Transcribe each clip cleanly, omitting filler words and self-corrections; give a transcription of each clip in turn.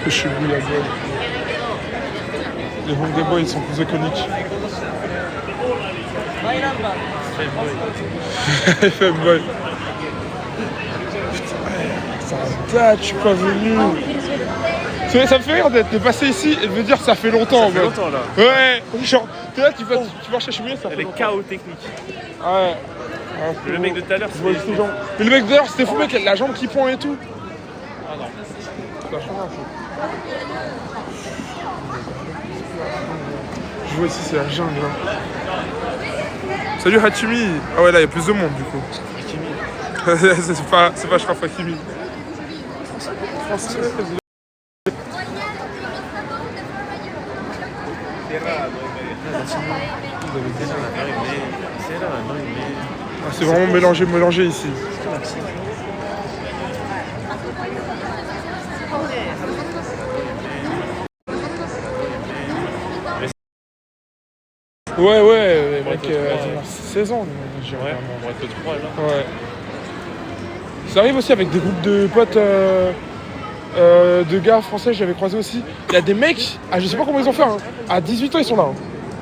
Le Shibuya Boy. Les Hongdae Boys sont plus iconiques. Femboy. Ça date, je suis pas venu. Ça me fait rire de passer ici et de me dire que ça fait longtemps. Ça fait longtemps là. Ouais, genre, t'es là, tu marches à Shibuya, ça fait Elle est longtemps. KO technique. Ouais. Le mec de tout à l'heure, Mais le mec d'ailleurs, c'était fou, mec, la jambe qui pend et tout. Ah non. Ça change un peu. Je vois ici, c'est la jungle. Hein. Salut Hachimi. Ah ouais, là, il y a plus de monde du coup. c'est pas Shraf Hakimi. Français. Ah, c'est vraiment mélangé ici. Ouais, mec, 16 ans, j'ai Ouais, on va être 3 là. Ouais. Ça arrive aussi avec des groupes de potes, de gars français, j'avais croisé aussi. Il y a des mecs, je sais pas comment ils ont fait, hein. À 18 ans ils sont là. Hein.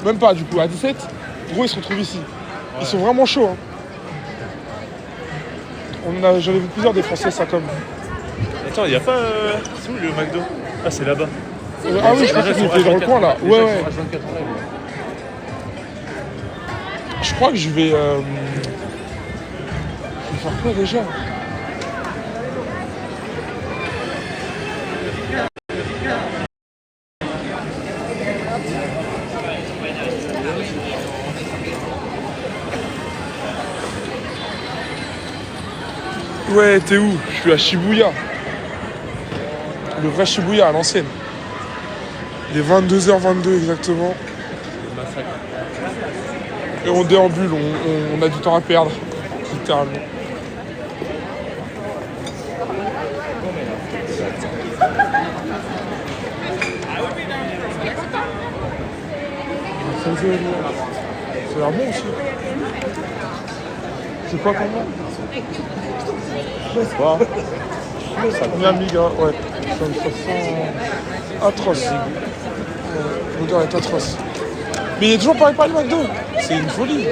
Même pas du coup, à 17, gros ils se retrouvent ici. Ouais. Ils sont vraiment chauds. Hein. J'en ai vu plusieurs des Français, ça comme. Attends, il y a pas. C'est où le McDo? Ah, c'est là-bas. Ah oui, je crois qu'ils étaient dans le coin là. Ouais. Je crois que je vais faire quoi déjà? Ouais, t'es où? Je suis à Shibuya. Le vrai Shibuya à l'ancienne. Il est 22h22 exactement. Et on déambule, on a du temps à perdre, littéralement. Ça a l'air bon aussi. C'est quoi ton nom? Ça combien Miga? Ouais. Ça sent atroce. L'odeur est atroce. Mais il est toujours pas le McDo. C'est une folie.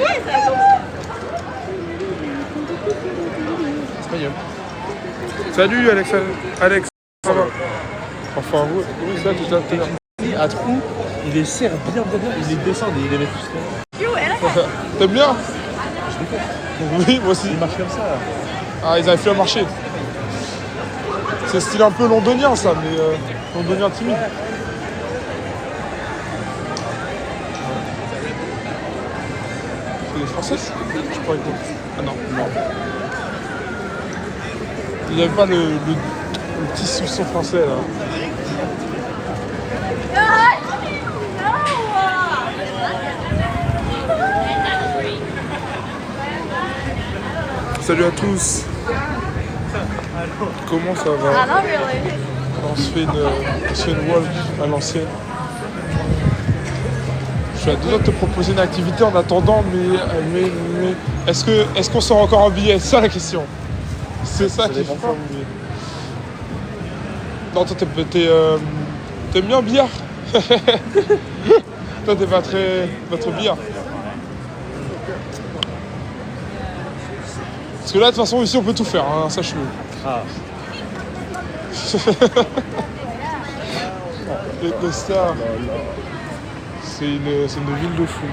Salut Alex. Ça va? Enfin, oui, ça tout à l'heure. À trou, il les serre bien, il les descend et il les met tous là. T'aimes bien? Oui, moi aussi. Il marche comme ça. Ah, ils avaient fait un marché. C'est style un peu londonien ça, mais londonien timide. C'est des Français? Je crois que... Ah non. Il n'y avait pas le petit soupçon français là. Salut à tous. Comment ça va? On se fait une walk à l'ancienne. Je suis à deux doigts de te proposer une activité en attendant, mais est-ce qu'on sort encore un billet? C'est ça la question. C'est ça qui est fort. Non, toi t'aimes bien le billard? Toi t'es pas très billard. Parce que là, de toute façon, ici, on peut tout faire, hein, sache-le. Ah. Le Star, c'est une ville de fou.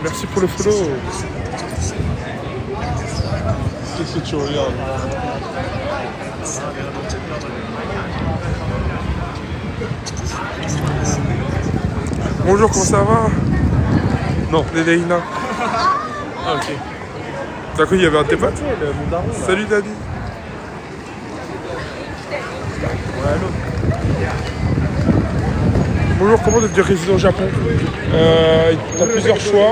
Merci pour le follow. Qu'est-ce que tu regardes? Bonjour, comment ça va? Non, Léléina. Ah, ok. T'as cru qu'il y avait un de tes potes? Salut Dani. Bonjour, comment devenir résident au Japon? T'as plusieurs choix.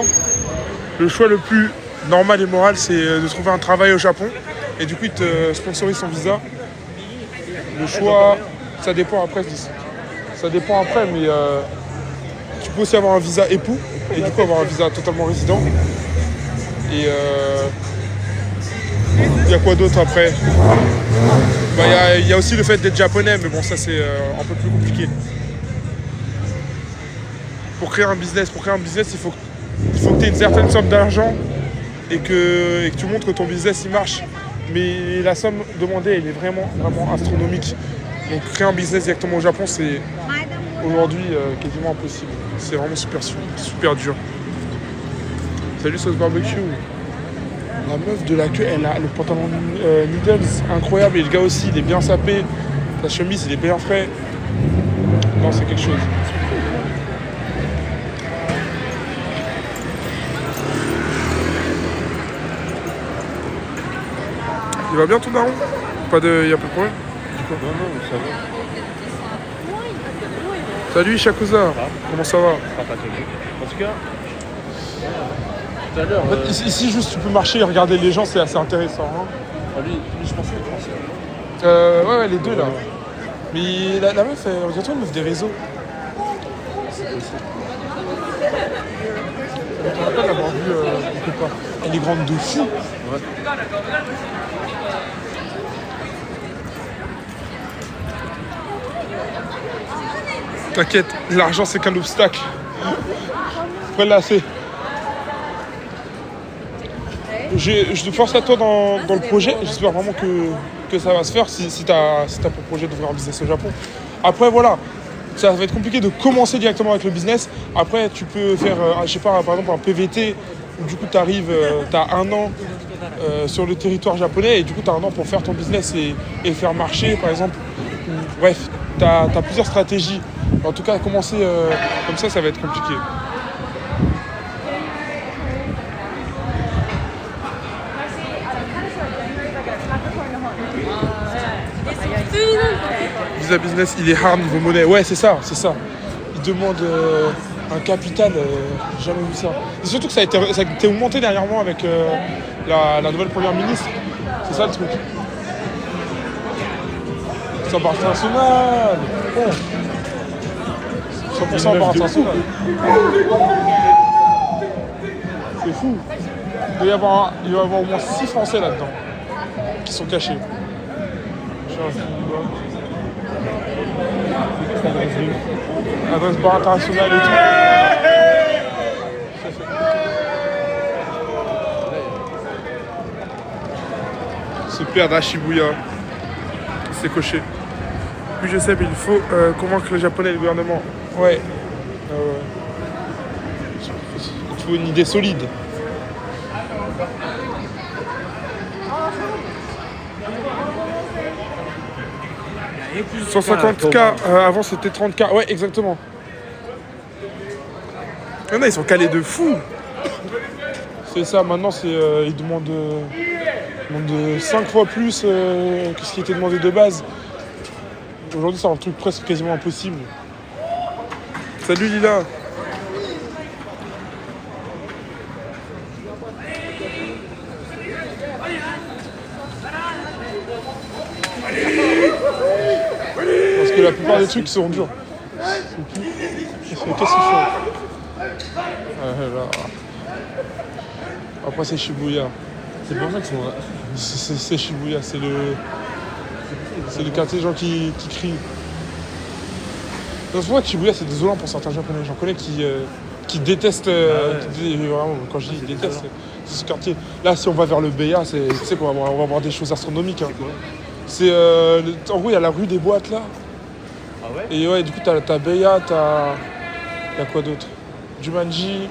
Le choix le plus normal et moral, c'est de trouver un travail au Japon. Et du coup, ils te sponsorisent son visa. Le choix, ça dépend après. Ça dépend après, mais tu peux aussi avoir un visa époux. Et du coup, avoir un visa totalement résident. Et il y a quoi d'autre après? Il il y a aussi le fait d'être japonais, mais bon, ça c'est un peu plus compliqué. Pour créer un business, il faut que tu aies une certaine somme d'argent et que tu montres que ton business il marche. Mais la somme demandée, elle est vraiment, vraiment astronomique. Donc créer un business directement au Japon, c'est aujourd'hui quasiment impossible. C'est vraiment super dur. Salut sauce barbecue. La meuf de la queue, elle a le pantalon Needles incroyable. Et le gars aussi, il est bien sapé. Sa chemise, il est bien frais. Non, c'est quelque chose. Il va bien ton daron? Il y a pas de problème? Non, ça va. Salut Shakuza, comment ça va? En tout cas, tout à l'heure. En fait, ici, juste tu peux marcher et regarder les gens, c'est assez intéressant. Hein. Lui, je pensais que c'est Ouais, les deux là. Mais la meuf, on dirait toi une meuf des réseaux. Je me rappelle l'avoir vue quelque part. Elle est grande de fou. Ouais. T'inquiète, l'argent c'est qu'un obstacle. Après là c'est. Je te force à toi dans le projet. J'espère vraiment que ça va se faire si t'as pour projet d'ouvrir un business au Japon. Après voilà, ça va être compliqué de commencer directement avec le business. Après tu peux faire, je sais pas, par exemple un PVT où du coup t'arrives, t'as un an sur le territoire japonais et du coup t'as un an pour faire ton business et faire marcher par exemple. Bref, t'as plusieurs stratégies. En tout cas, commencer comme ça va être compliqué. Visa Business, il est hard niveau monnaie. Ouais, c'est ça. Il demande un capital, j'ai jamais vu ça. Et surtout que ça a été augmenté dernièrement avec la nouvelle première ministre. C'est ça le truc. C'est international. Bon. 100% international. C'est fou. Il va y avoir au moins 6 Français là-dedans qui sont cachés. Adresse bar international et tout. Se perdre à Shibuya. C'est coché. Oui, je sais, mais il faut convaincre les Japonais et le gouvernement. Ouais. Il faut une idée solide. « 150K, avant c'était 30K. » Ouais, exactement. Il y en a, ils sont calés de fou. C'est ça, maintenant, ils demandent 5 fois plus que ce qui était demandé de base. Aujourd'hui, c'est un truc presque quasiment impossible. Salut Lila. Parce que la plupart des trucs seront durs. Qu'est-ce qu'ils font? Là. Après c'est Shibuya. C'est pour ça qu'ils sont. C'est Shibuya, c'est le quartier des gens qui crient. C'est pour ça que Shibuya c'est désolant pour certains japonais. J'en connais qui détestent. Vraiment, quand je dis détestent, c'est ce quartier. Là si on va vers le Beya, tu sais qu'on va avoir des choses astronomiques. Hein. C'est en gros il y a la rue des boîtes là. Ah ouais? Et ouais du coup t'as Beya, il y a quoi d'autre? Jumanji.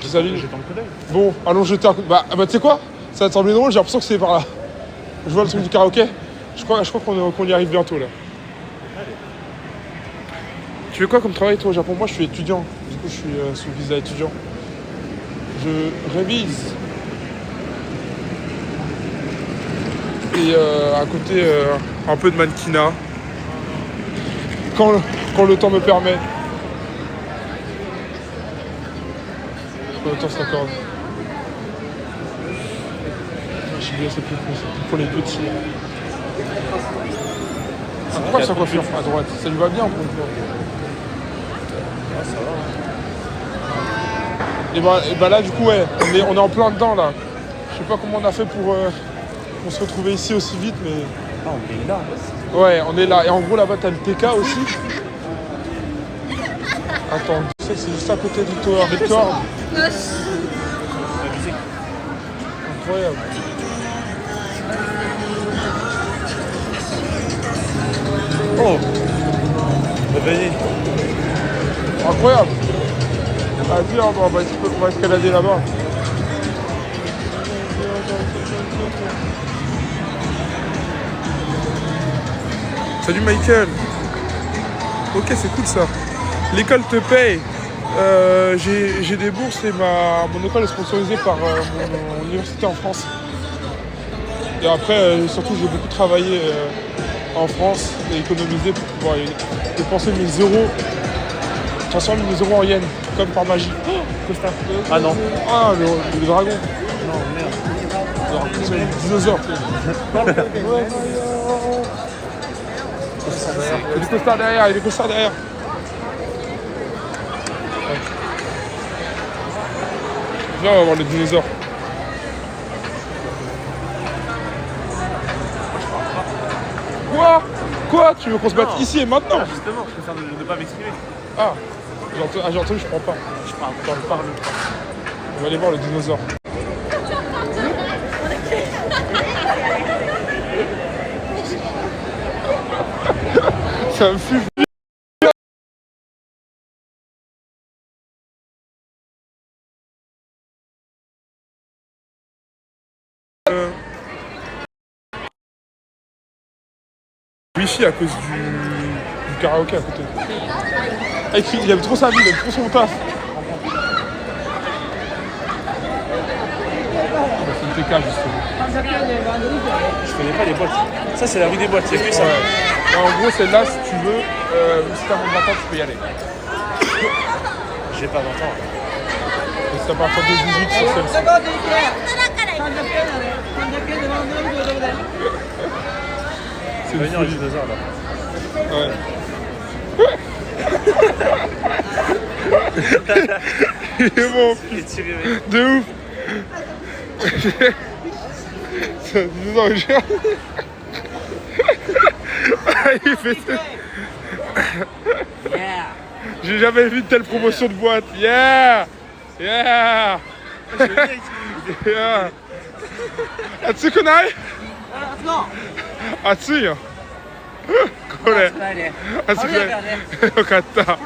Salut. J'ai pas le coup d'œil. Bon, allons jeter un coup. Bah tu sais quoi? Ça va te sembler drôle, j'ai l'impression que c'est par là. Je vois le truc du karaoké. Je crois qu'on y arrive bientôt là. Allez. Tu fais quoi comme travail toi au Japon? Moi je suis étudiant. Du coup je suis sous visa étudiant. Je révise. Et à côté un peu de mannequinat. Quand le temps me permet. Quand le temps s'accorde. C'est plus pour les petits. C'est pourquoi sa coiffure à droite? Ça lui va bien pour une fois. Ah, ça va. Et bah là du coup ouais, on est en plein dedans là. Je sais pas comment on a fait pour se retrouver ici aussi vite mais Ah, on est là. Ouais, on est là. Et en gros, là-bas, t'as le TK aussi. Attends, c'est juste à côté du Tower Victoire. Incroyable. Oh, venez. Incroyable. Vas-y, on va escalader là-bas. Salut Michael. Ok, c'est cool ça. L'école te paye. J'ai des bourses et mon école est sponsorisée par mon université en France. Et après, surtout, j'ai beaucoup travaillé en France et économisé pour pouvoir dépenser mes euros, transformer mes euros en yens, comme par magie. Ah non. Ah, le dragon. Non, merde. C'est le dinosaure. Il y a des costards derrière, il y a des costards derrière. Viens, on va voir les dinosaures. Quoi? Tu veux qu'on se batte ici et maintenant? Ah, justement, je préfère ne pas m'exprimer. Ah, j'ai entendu, je prends pas. Je parle. On va aller voir le dinosaure. Ça me fume. Wifi à cause du karaoké à côté. Ah, il aime trop sa vie, il aime trop son taf. C'est une TK justement. Je connais pas les boîtes. Ça, c'est la rue des boîtes, c'est que ça. Ouais. En gros, celle-là, si tu veux, si t'as moins de 20 ans, tu peux y aller. J'ai pas 20 ans. Et c'est à partir de 18 sur celle-ci. C'est Venir le une folie. dinosaure là. Ouais. Il est bon, Il est tiré, mec. de ouf. C'est un dinosaure géant. Il fait ça. J'ai jamais vu de telle promotion de boîte. Yeah! Yeah! Yeah! Atsukunai? Atsuiよ。これ。熱くない。よかった。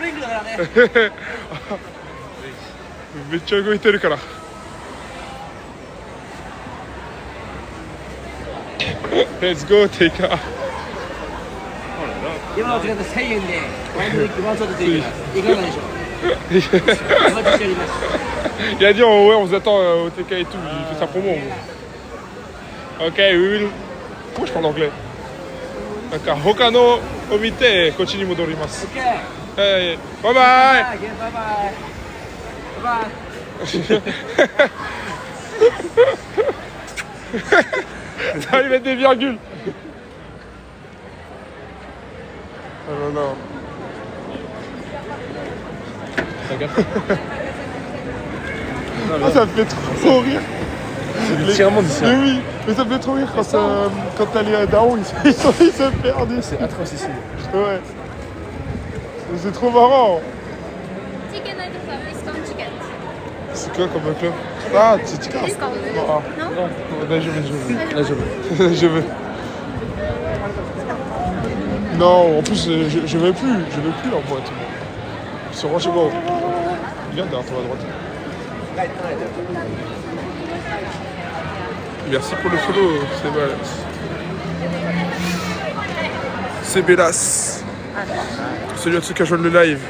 めっちゃ動いてるから。Let's go, take off. 今の使って1000円でワンドリンクワンショットできますいかがでしょうお待ちしております Il a dit ouais, on vous attend au TK et tout, il fait sa promo en gros. Ok, we will. Pourquoi je parle anglais? D'accord. Hokano omite kochi ni modorimasu. OK Hey, bye bye. bye bye bye Ça va lui mettre des virgules. Oh non, non. Ah, ça me fait trop rire. C'est le tirement d'ici. Mais oui, mais ça me fait trop rire quand t'as les darons, ils se perdent. C'est atroce ici. Ouais. C'est trop marrant. C'est quoi comme club? Ah, c'est Tika. Non, là je veux. Là, je veux. Je veux. Non, en plus, je veux plus en boîte. Ils sont chez moi. Regarde derrière toi à droite. Merci pour le follow, c'est Bélas. C'est Bélas. Salut à ceux qui rejoignent le live.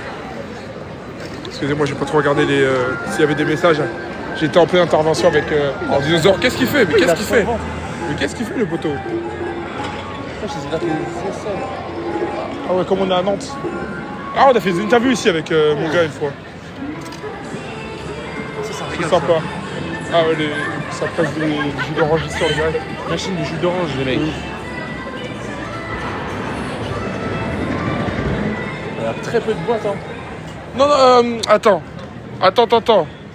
Excusez-moi, j'ai pas trop regardé s'il y avait des messages. J'étais en pleine intervention avec un dinosaure. Qu'est-ce qu'il fait? Mais qu'est-ce qu'il fait? Mais qu'est-ce qu'il fait le poteau? Ah ouais, comme on est à Nantes. Ah, on a fait des interviews ici avec mon gars une fois. C'est sympa. Ah ouais, ça passe du jus d'orange ici en direct. Machine du jus d'orange, les mecs. Il y a très peu de boîtes, hein. Non, attends.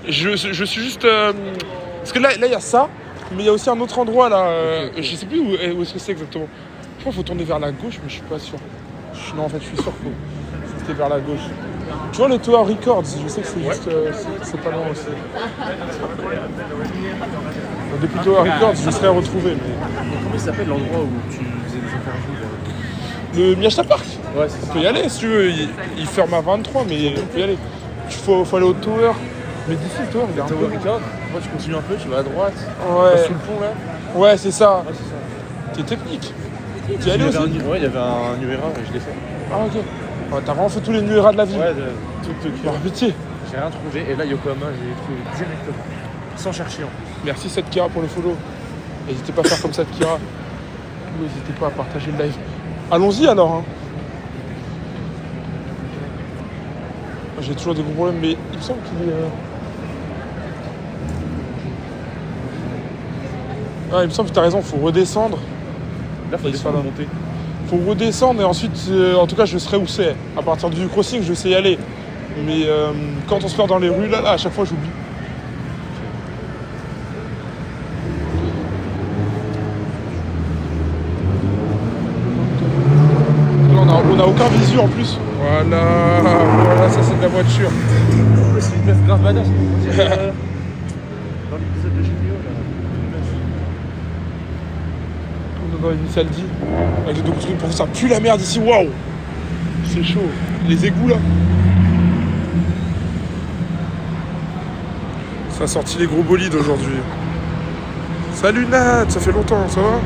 Je suis juste... parce que là, il y a ça, mais il y a aussi un autre endroit, là. Ok. Je sais plus où est-ce que c'est exactement. Je crois qu'il faut tourner vers la gauche, mais je suis pas sûr. Non, en fait, je suis sûr qu'il faut c'était vers la gauche. Tu vois le Tower Records, je sais que c'est juste... c'est pas loin aussi. Depuis Tower Records, je serais retrouvé, mais... Comment il s'appelle l'endroit où tu faisais des interviews là? Le Miachta Park. Ouais, c'est On ça. peut y aller si tu veux, il ferme à 23, mais on peut y aller. Faut aller au Tower. Mais d'ici le Tower, il est un peu... Tower Records, moi tu continues un peu, tu vas à droite, Ouais, sous le pont là. ouais, c'est ça. Ouais, c'est ça. T'es technique. Tu y Il y allais avait aussi? ouais, il y avait un Nuera et je l'ai fait. Ah, ok. Ouais, t'as vraiment fait tous les nuéras de la ville. Ouais, tout Tokyo. Par pitié. J'ai rien trouvé et là Yokohama, j'ai trouvé directement. Sans chercher. Merci Sadkira pour le follow. N'hésitez pas à faire comme Sadkira. N'hésitez pas à partager le live. Allons-y alors. Hein. J'ai toujours des gros problèmes, mais il me semble qu'il est... Ah, il me semble que t'as raison, faut redescendre. Là, faut descendre et monter. Faut redescendre et ensuite, en tout cas, je serai où c'est. À partir du crossing, je sais y aller. Mais quand on se perd dans les rues, là, à chaque fois, j'oublie. Là, on a aucun visu en plus. Voilà, ça c'est de la voiture. C'est une meuf grave badass. Dans l'épisode de GPO là. On est dans l'initial D. Avec les deux trucs pour ça pue la merde ici, waouh. C'est chaud. Les égouts là. Ça a sorti les gros bolides aujourd'hui. Salut Nat, ça fait longtemps, ça va?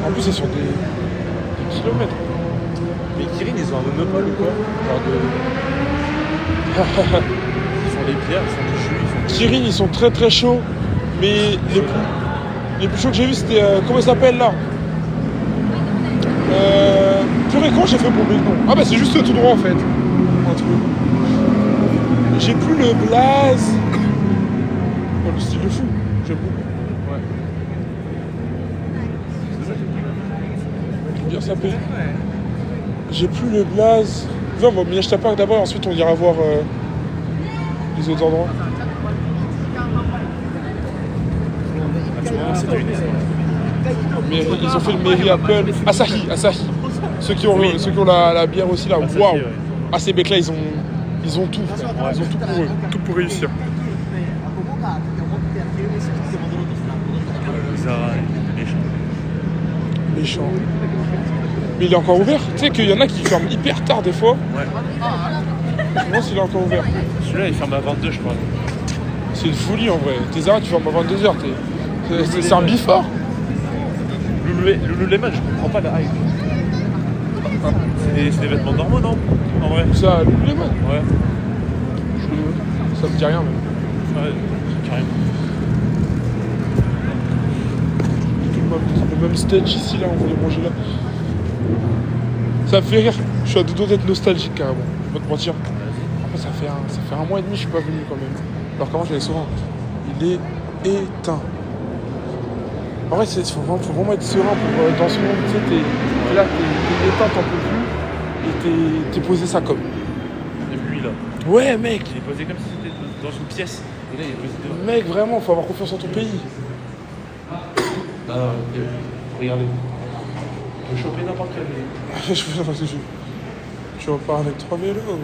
En plus c'est sur des kilomètres. Mais Kirin, ils ont un monopole ou quoi? Genre de... Ils font des bières, ils font du jus, ils font... Kirin, ils sont très très chauds. Mais les plus chauds que j'ai vus, c'était... comment ça s'appelle là? Purée, comment j'ai fait pour oublier le nom? Ah bah c'est juste tout droit en fait. Un truc. J'ai plus le blaze. Oh, le style de fou. J'aime beaucoup. Ouais. Bien sapé. J'ai plus le blaze. Viens, on va au Miachta Park d'abord, ensuite on ira voir les autres endroits. Mais ils ont fait le Mairie Apple. Asahi. Ceux qui ont la bière aussi là. Asahi, Waouh. ouais. Ah ces mecs là ils ont tout. Ils ont tout pour eux. Tout pour réussir. Zara, Méchant. Mais il est encore ouvert. Tu sais qu'il y en a qui ferment hyper tard des fois. Ouais. Je me demande s'il est encore ouvert. Celui-là, il ferme à 22, je crois. C'est une folie en vrai. Tes Zara tu fermes à 22h. C'est un bifort. Lululemon, je comprends pas la hype. C'est des vêtements normaux, non? En vrai. Ça, Lululemon. Ouais. Ça me dit rien mais. Ouais, carrément. Le même stage ici là, on voulait manger là. Ça me fait rire, je suis à deux doigts d'être nostalgique carrément, je vais pas te mentir. Après ça fait un mois et demi que je suis pas venu quand même. Alors qu'avant j'allais souvent. Il est éteint. En vrai faut vraiment être serein pour dans ce monde, tu sais, t'es là, t'es éteint, t'en peux plus. Et t'es posé ça comme. Et lui là. Ouais mec. Il est posé comme si c'était dans une pièce. Et là il est posé dehors. Mec vraiment, faut avoir confiance en ton pays. Regardez. On peut choper n'importe quel vélo. Je repars avec 3 vélos.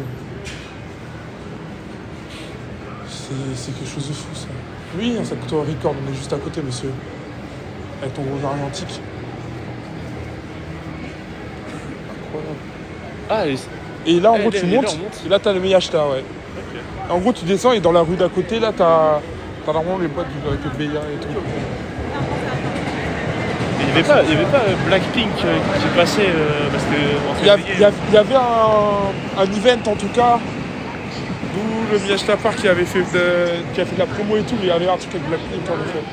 C'est quelque chose de fou ça. Oui, ça coûte un record, on est juste à côté monsieur. Avec ton gros variant antique. Incroyable. Ah, Et là en gros les tu murs montes, montent. et là t'as le Miachta, ouais. ok. En gros tu descends et dans la rue d'à côté là t'as normalement les boîtes avec le BIA et tout. Il n'y avait pas Blackpink qui passait parce que en Il y avait un event en tout cas, d'où le Miachta Park qui avait fait de la promo et tout, mais il y avait un truc avec Blackpink en effet.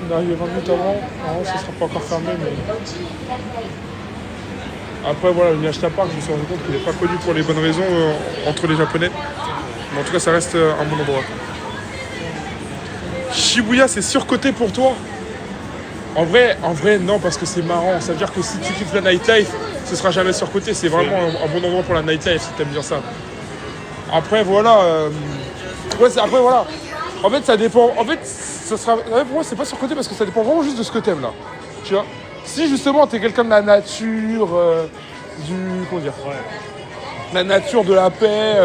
On est arrivé 20 minutes avant, normalement ça sera pas encore fermé mais. Après voilà, le Miachta Park, je me suis rendu compte qu'il n'est pas connu pour les bonnes raisons entre les japonais. Mais en tout cas ça reste un bon endroit. Shibuya c'est surcoté pour toi? En vrai, non, parce que c'est marrant. Ça veut dire que si tu kiffes la nightlife, ce sera jamais surcoté. C'est vraiment un bon endroit pour la nightlife, si t'aimes bien ça. Après, voilà. Après, voilà. En fait, ça dépend. En fait, ça sera... Ouais, pour moi, c'est pas surcoté parce que ça dépend vraiment juste de ce que t'aimes, là. Tu vois? Si, justement, t'es quelqu'un de la nature, Comment dire? Ouais. La nature, de la paix,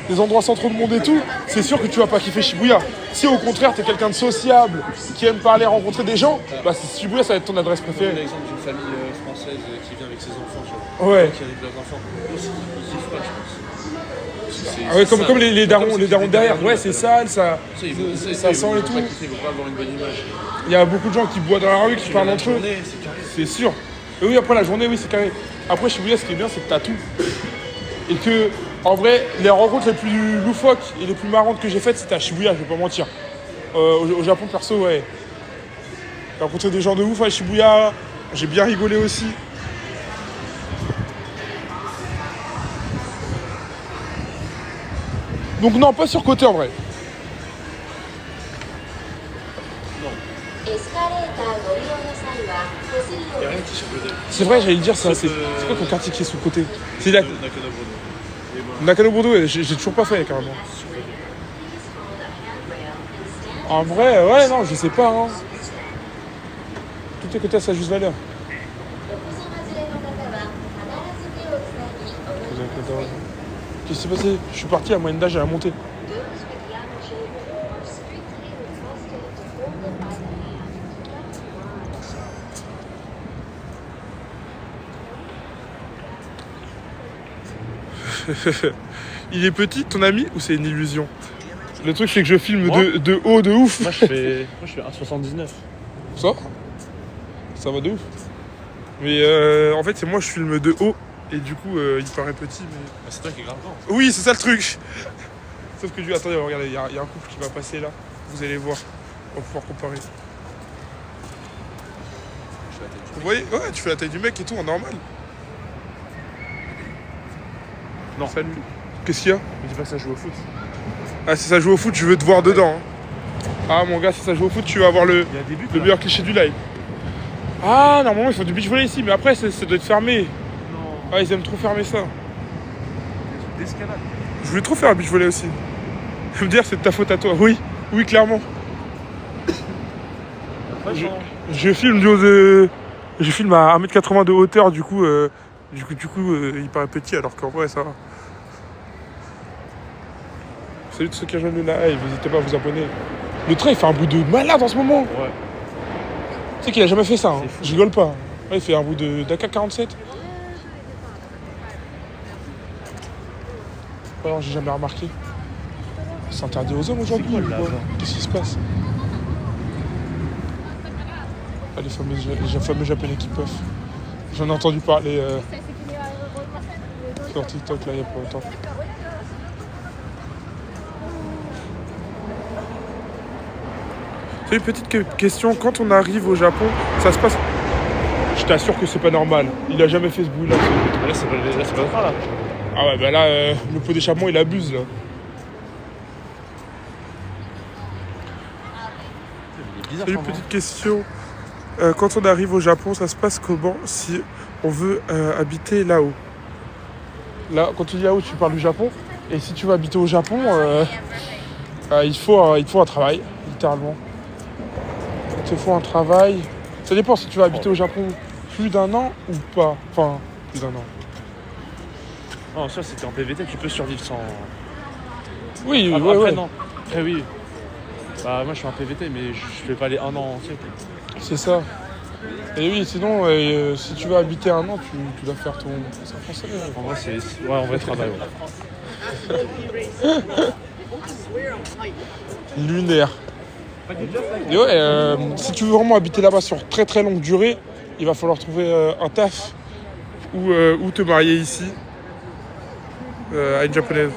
des endroits sans trop de monde et tout, c'est sûr que tu vas pas kiffer Shibuya. Si, au contraire, t'es quelqu'un de sociable, qui aime parler, rencontrer des gens, bah, Shibuya, ça va être ton adresse J'ai préférée. l'exemple d'une famille française qui vient avec ses enfants, tu vois. Ouais. Qui avec leurs enfants. Aussi, ils kiffent pas, je pense. Ah ouais, comme les darons derrière. Ouais, c'est sale, ça sent et tout. Ils vont pas avoir une bonne image. Il y a beaucoup de gens qui boivent dans la rue, qui parlent La entre eux. journée, c'est carré. C'est sûr. Et oui, après la journée, oui, c'est carré. Après, Shibuya, ce qui est bien, c'est que t'as tout. Et que, en vrai, les rencontres les plus loufoques et les plus marrantes que j'ai faites, c'était à Shibuya, je vais pas mentir. Au Japon, perso, ouais. J'ai rencontré des gens de ouf à Shibuya. J'ai bien rigolé aussi. Donc non, pas surcoté en vrai. Il y a rien qui est surcoté. C'est vrai, j'allais le dire, c'est quoi ton quartier qui est sous-côté? C'est la... Nakano Bruno. Nakano Bordeaux, ouais, j'ai toujours pas fait carrément. En vrai, ouais, non, je sais pas. Hein. Tout est côté à sa juste valeur. Qu'est-ce qui s'est passé? Je suis parti à moyenne d'âge à la montée. Il est petit, ton ami, ou c'est une illusion? Le truc, c'est que je filme de haut de ouf. Moi, je fais 1,79. Ça va de ouf. Mais en fait, c'est moi, je filme de haut. Et du coup, il paraît petit, mais... Bah, c'est toi qui es grave grand. Oui, c'est ça le truc. Sauf que attendez, regardez, il y a un couple qui va passer là. Vous allez voir. On va pouvoir comparer. Vous voyez? Ouais, tu fais la taille du mec et tout, en normal. Non. Salut. Qu'est-ce qu'il y a? Mais dis pas que ça joue au foot. Ah, si ça joue au foot, je veux te voir dedans. Hein. Ah, mon gars, si ça joue au foot, tu vas avoir le meilleur cliché du live. Ah, normalement, ils font du beach volley ici, mais après, ça doit être fermé. Non. Ah, ils aiment trop fermer ça. D'escalade. Je voulais trop faire un beach volley aussi. Je veux dire, c'est de ta faute à toi. Oui, oui, clairement. Je filme du haut de... Je filme à 1m80 de hauteur, du coup, il paraît petit, alors qu'en vrai, ça va. Salut tous ceux qui rejoignent le live, n'hésitez pas à vous abonner. Le train, il fait un bout de malade en ce moment. Ouais. Tu sais qu'il a jamais fait ça, hein. Je rigole pas. Ouais, il fait un bout d'AK-47. Ouais, j'ai jamais remarqué. C'est interdit aux hommes aujourd'hui ou quoi? Qu'est-ce qui se passe? Ah, les fameux japonais qui peuvent. J'en ai entendu parler sur TikTok là il y a pas longtemps. C'est une petite question, quand on arrive au Japon, ça se passe... Je t'assure que c'est pas normal. Il a jamais fait ce bruit là. Là, c'est pas le train là. Ah ouais, bah là, le pot d'échappement il abuse là. C'est une petite question. Quand on arrive au Japon, ça se passe comment si on veut habiter là-haut? Là, quand tu dis là-haut, tu parles du Japon. Et si tu veux habiter au Japon, il faut un travail, littéralement. Il te faut un travail. Ça dépend si tu veux habiter au Japon plus d'un an ou pas. Enfin, plus d'un an. Non, ça c'était en PVT, tu peux survivre sans. Oui, Après, ouais. non. Après, oui. Bah, moi je suis en PVT, mais je vais pas aller un an entier. C'est ça. Et oui, sinon, si tu veux habiter un an, tu dois faire ton français. En vrai, ouais, en vrai, travail. Ouais. Lunaire. Et ouais, si tu veux vraiment habiter là-bas sur très très longue durée, il va falloir trouver un taf ou te marier ici à une japonaise.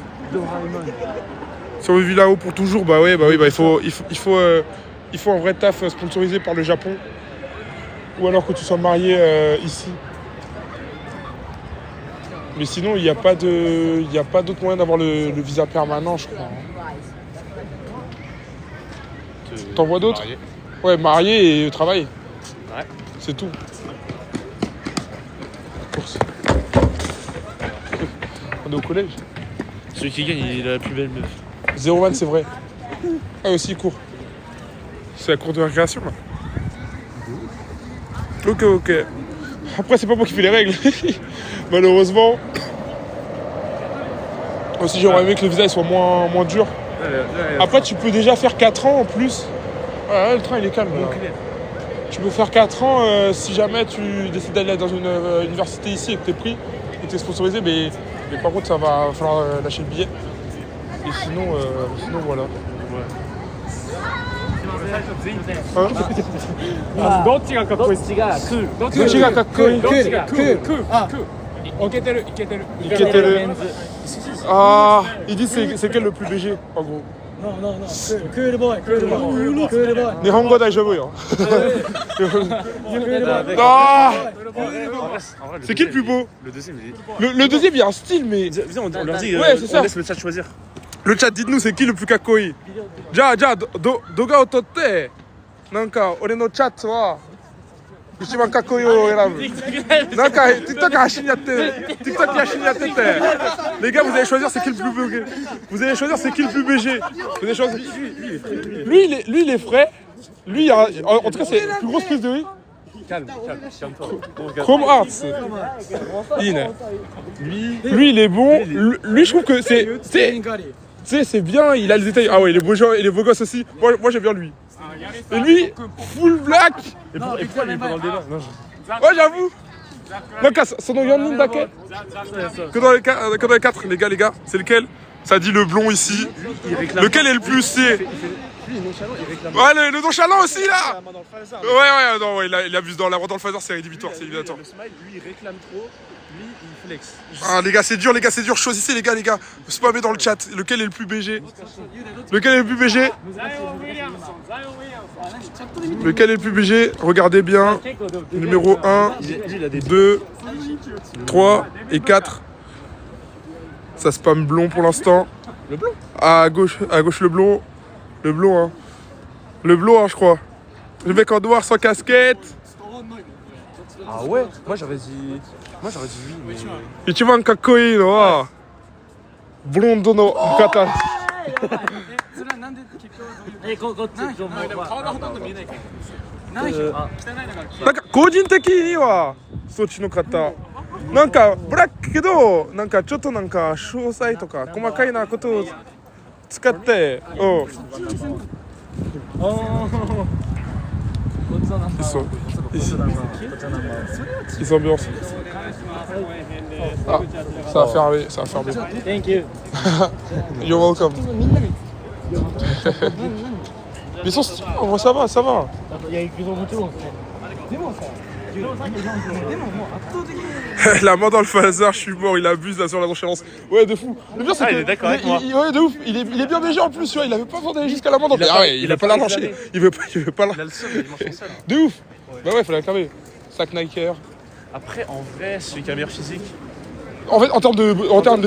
Si on veut vivre là-haut pour toujours, il faut un vrai taf sponsorisé par le Japon. Ou alors que tu sois marié ici. Mais sinon, il n'y a pas d'autre moyen d'avoir le visa permanent, je crois. T'en vois d'autres? Ouais, marié et travailler. Ouais. C'est tout. Course. On est au collège. Celui qui gagne, il a la plus belle meuf. 0,20, c'est vrai. Ah, aussi, il court. C'est la cour de récréation là. Ok. Après, c'est pas moi qui fais les règles. Malheureusement. Aussi, j'aurais aimé que le visa il soit moins dur. Après, tu peux déjà faire 4 ans en plus. Ouais, le train il est calme. Tu peux faire 4 ans si jamais tu décides d'aller dans une université ici et que t'es pris et que t'es sponsorisé. Mais par contre, ça va falloir lâcher le billet. Et sinon voilà. Hein? どっちがかっこいい？どっちがクール？どっどっちがかっこいい？どっちがクール？クール？あ、いけてるいけてる。いけてる。Ah, il dit c'est quel le plus BG en gros. Non. Cool boy. Nihongo daijoubu yo. Ah, c'est qui le plus beau? Le deuxième, Le deuxième, il y a un style, mais. viens, on leur dit, Ouais, c'est ça. on laisse le chat choisir. Le chat, dites-nous, c'est qui le plus kakoi? Ja, doga o totte. Nanka, ore no chat wa. Ichiban kakoi o erabu. Nanka, TikTok hashin yatte. TikTok hashin yatte. Les gars, vous allez choisir c'est qui le plus BG. Vous allez choisir c'est qui le plus BG. Vous allez choisir. Lui, il est frais. Lui, en tout cas, c'est la plus grosse prise de riz. Calme-toi. Chrome Arts. Lui, il est bon. Lui, je trouve que c'est bien. Il a les détails. Ah ouais, il est beau gosse aussi. Moi j'aime bien lui. Et lui, full black. Et pourquoi il est pas dans le débat? Ouais, j'avoue. Donc, son nom Yannin Dake. Que dans les 4, les gars, c'est lequel? Ça dit le blond ici. Lequel est le plus c'est? Lui, nonchalant, il réclame. Ouais, le nonchalant aussi là. La main dans le phaser. Ouais, non, il abuse dans la main dans le phaser, c'est rédhibitoire, c'est évident. Le smile, lui, il réclame trop. Lui, il flex. Ah les gars, c'est dur. Choisissez les gars. Spammez dans le chat. Lequel est le plus BG? Lequel est le plus BG? Lequel est le plus BG? Regardez bien. Numéro 1, 2, 3 et 4. Ça spamme blond pour l'instant. Le blond? À gauche le blond. Le blond, hein. Le blond, hein, je crois. Le mec en noir sans casquette. Ah ouais? Moi, j'aurais dit oui, mais. Ichiban kakkoi no wa blondo no kata. こっちもう顔がほとんど見えないけど。なんか個人的にはそっちの方。なんかブラックけどなんかちょっとなんか詳細とか細かいなことを使って、Ils s'ambiancent. Ah, ça va fermer. Thank you. You're welcome. Mais ils sont stylés, en vrai, ça va. いや行くともちろんでもさ La main dans le phaser, je suis mort, il abuse là sur la nonchalance. Ouais, de fou. Le pire, c'est il est d'accord avec moi. Ouais, de ouf. Il est bien BG en plus, tu vois. Il avait pas besoin d'aller jusqu'à la main dans le phaser. Il veut pas la lâcher. Il veut pas la. Il a le seul, il mange son seul. De ouf. Bah ouais, fallait acclamer. Sac Nike. Après, en vrai, celui qui a un meilleur physique. En fait, en termes de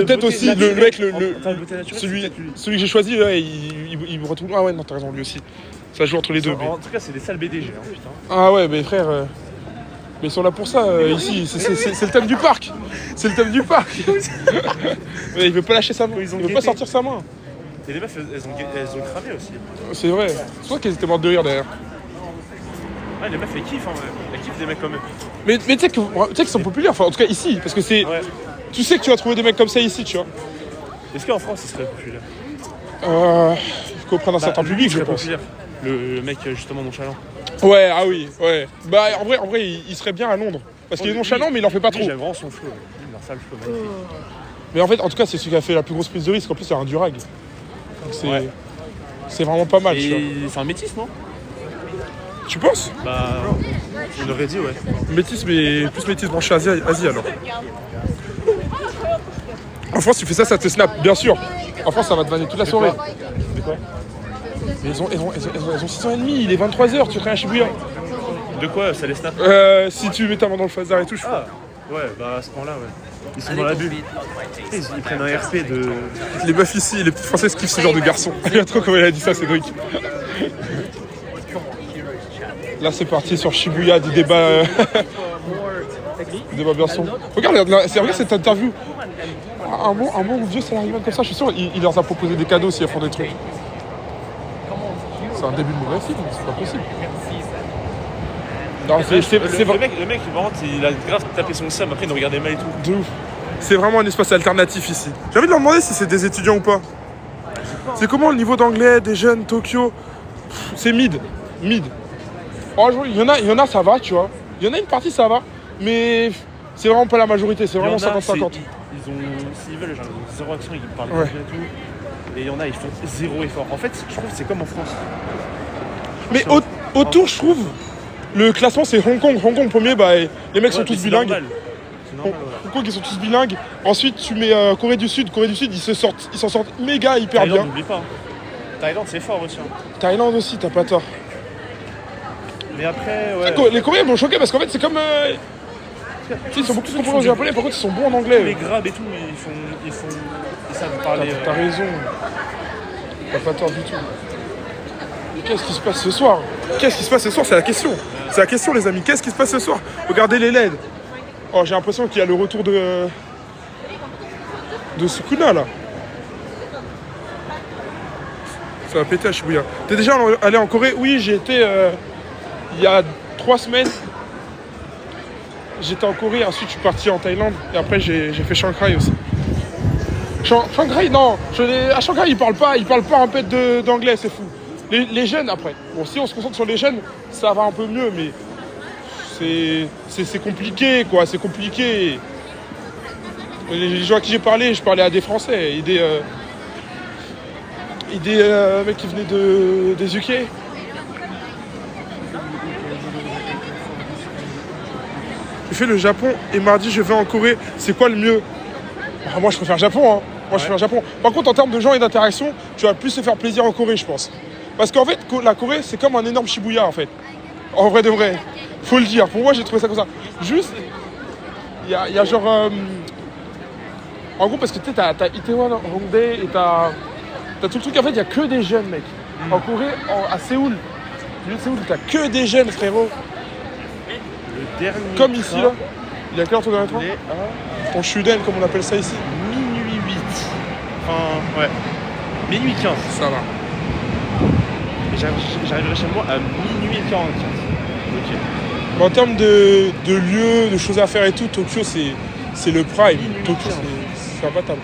tête beauté aussi, naturelle, le mec, en termes de beauté naturelle, celui c'est peut-être lui. que j'ai choisi, ouais, il me retrouve. Ah ouais, non, t'as raison, lui aussi. Ça joue entre les deux. En tout cas, c'est des sales BDG, hein, putain. Ah ouais, mais frère, mais ils sont là pour ça ici. C'est le thème du parc. C'est le thème du parc. Mais il veut pas lâcher sa main. Il veut pas sortir sa main. Et les meufs, elles ont cramé aussi. C'est vrai. C'est vrai qu'elles étaient mortes de rire derrière. Ouais, les meufs, elles kiffent, hein, ouais. Elles kiffent des mecs comme eux. Mais tu sais qu'ils sont populaires. Enfin, en tout cas ici, parce que c'est. Ouais. Tu sais que tu vas trouver des mecs comme ça ici, tu vois. Est-ce qu'en France, il serait populaire? Il faut qu'on prenne un certain public, je pense. Populaire. Le mec, justement, nonchalant. Ouais, ah oui, ouais. Bah en vrai, il serait bien à Londres. Parce qu'il est nonchalant, mais il en fait pas trop. J'aime vraiment son flow. Il a un sale flow magnifique. Mais en fait, en tout cas, c'est celui qui a fait la plus grosse prise de risque. En plus, c'est un durag. Donc Ouais. c'est vraiment pas mal, tu vois. Et c'est un métis, non? Tu penses? Bah, on aurait dit, ouais. Métis, mais plus métis branché Asie alors. En France, tu fais ça te snap, bien sûr. En France, ça va te vanner toute la soirée. De quoi? Mais ils ont 6 ans et demi, il est 23h, tu crées un Shibuya. De quoi? Ça les snap? Si tu mets ta main dans le phaser et tout, je crois. Ah, ouais, bah à ce point-là, ouais. Ils sont dans la bulle. Ils prennent un RP de. Les meufs ici, les Françaises kiffent ce genre de garçon. Regarde trop comment elle a dit ça, Cédric. Là, c'est parti sur Shibuya, des débats. Des débats bien sombres. Regarde cette interview. Un bon vieux salarié comme ça, je suis sûr, il leur a proposé des cadeaux si elles font des trucs. C'est un début de mauvais film, c'est pas possible. Non, c'est Le mec, vraiment, il a grave tapé son seum, après il nous regardait mal et tout. de ouf. C'est vraiment un espace alternatif ici. J'ai envie de leur demander si c'est des étudiants ou pas. C'est comment le niveau d'anglais des jeunes Tokyo? C'est mid. Mid. Franchement, il y en a, ça va, tu vois. Il y en a une partie, ça va. Mais c'est vraiment pas la majorité, c'est vraiment 50-50. Ils ont, s'ils veulent, genre, zéro action, ils parlent Ouais. et tout. Et il y en a, ils font zéro effort. En fait, je trouve que c'est comme en France. Mais autour, je trouve, le classement c'est Hong Kong. Hong Kong premier, bah, les mecs sont tous bilingues. C'est normal, Hong Kong, ils sont tous bilingues. Ensuite, tu mets Corée du Sud. Corée du Sud, ils s'en sortent méga hyper Thaïlande, bien. n'oublie pas. Thaïlande, c'est fort aussi. Hein. Thaïlande aussi, t'as pas tort. Mais après, ouais. Les Coréens m'ont choqué parce qu'en fait, c'est comme. Tu sais, ils sont beaucoup comparés aux Japonais, par contre, ils sont bons en anglais. Les grabes et tout, ils savent parler. T'as raison. T'as pas tort du tout. Mais qu'est-ce qui se passe ce soir? Qu'est-ce qui se passe ce soir? C'est la question. C'est la question, les amis. Qu'est-ce qui se passe ce soir? Regardez les LED. Oh, j'ai l'impression qu'il y a le retour de Sukuna là. Ça va péter à Shibuya. T'es déjà allé en Corée? Oui, j'ai été il y a 3 semaines. J'étais en Corée, ensuite je suis parti en Thaïlande et après j'ai fait Shanghai aussi. Shanghai, non, à Shanghai ils parlent pas un peu d'anglais, c'est fou. Les jeunes après. Bon, si on se concentre sur les jeunes, ça va un peu mieux, mais c'est compliqué quoi, c'est compliqué. Les gens à qui j'ai parlé, je parlais à des Français et des mecs qui venaient des UK. Je fais le Japon et mardi je vais en Corée. C'est quoi le mieux? Moi je préfère le Japon. Hein. Moi je préfère le Japon. Par contre en termes de gens et d'interaction, tu vas plus te faire plaisir en Corée je pense. Parce qu'en fait la Corée c'est comme un énorme Shibuya en fait. En vrai de vrai. Faut le dire. Pour moi j'ai trouvé ça comme ça. Juste, il y a genre... En gros parce que tu sais t'as Itaewon, Hongdae et t'as tout le truc en fait il y a que des jeunes mec. En Corée, à Séoul. T'as que des jeunes frérot. Comme ici là. Il y a quelle heure ton dernier train? Ton Shuden comme on appelle ça ici. Minuit 8. Enfin, ouais. Minuit 15. Ça va. Et j'arriverai chez moi à minuit 44. Ok. Mais en termes de lieux, de choses à faire et tout, Tokyo c'est le prime. Tokyo c'est imbattable.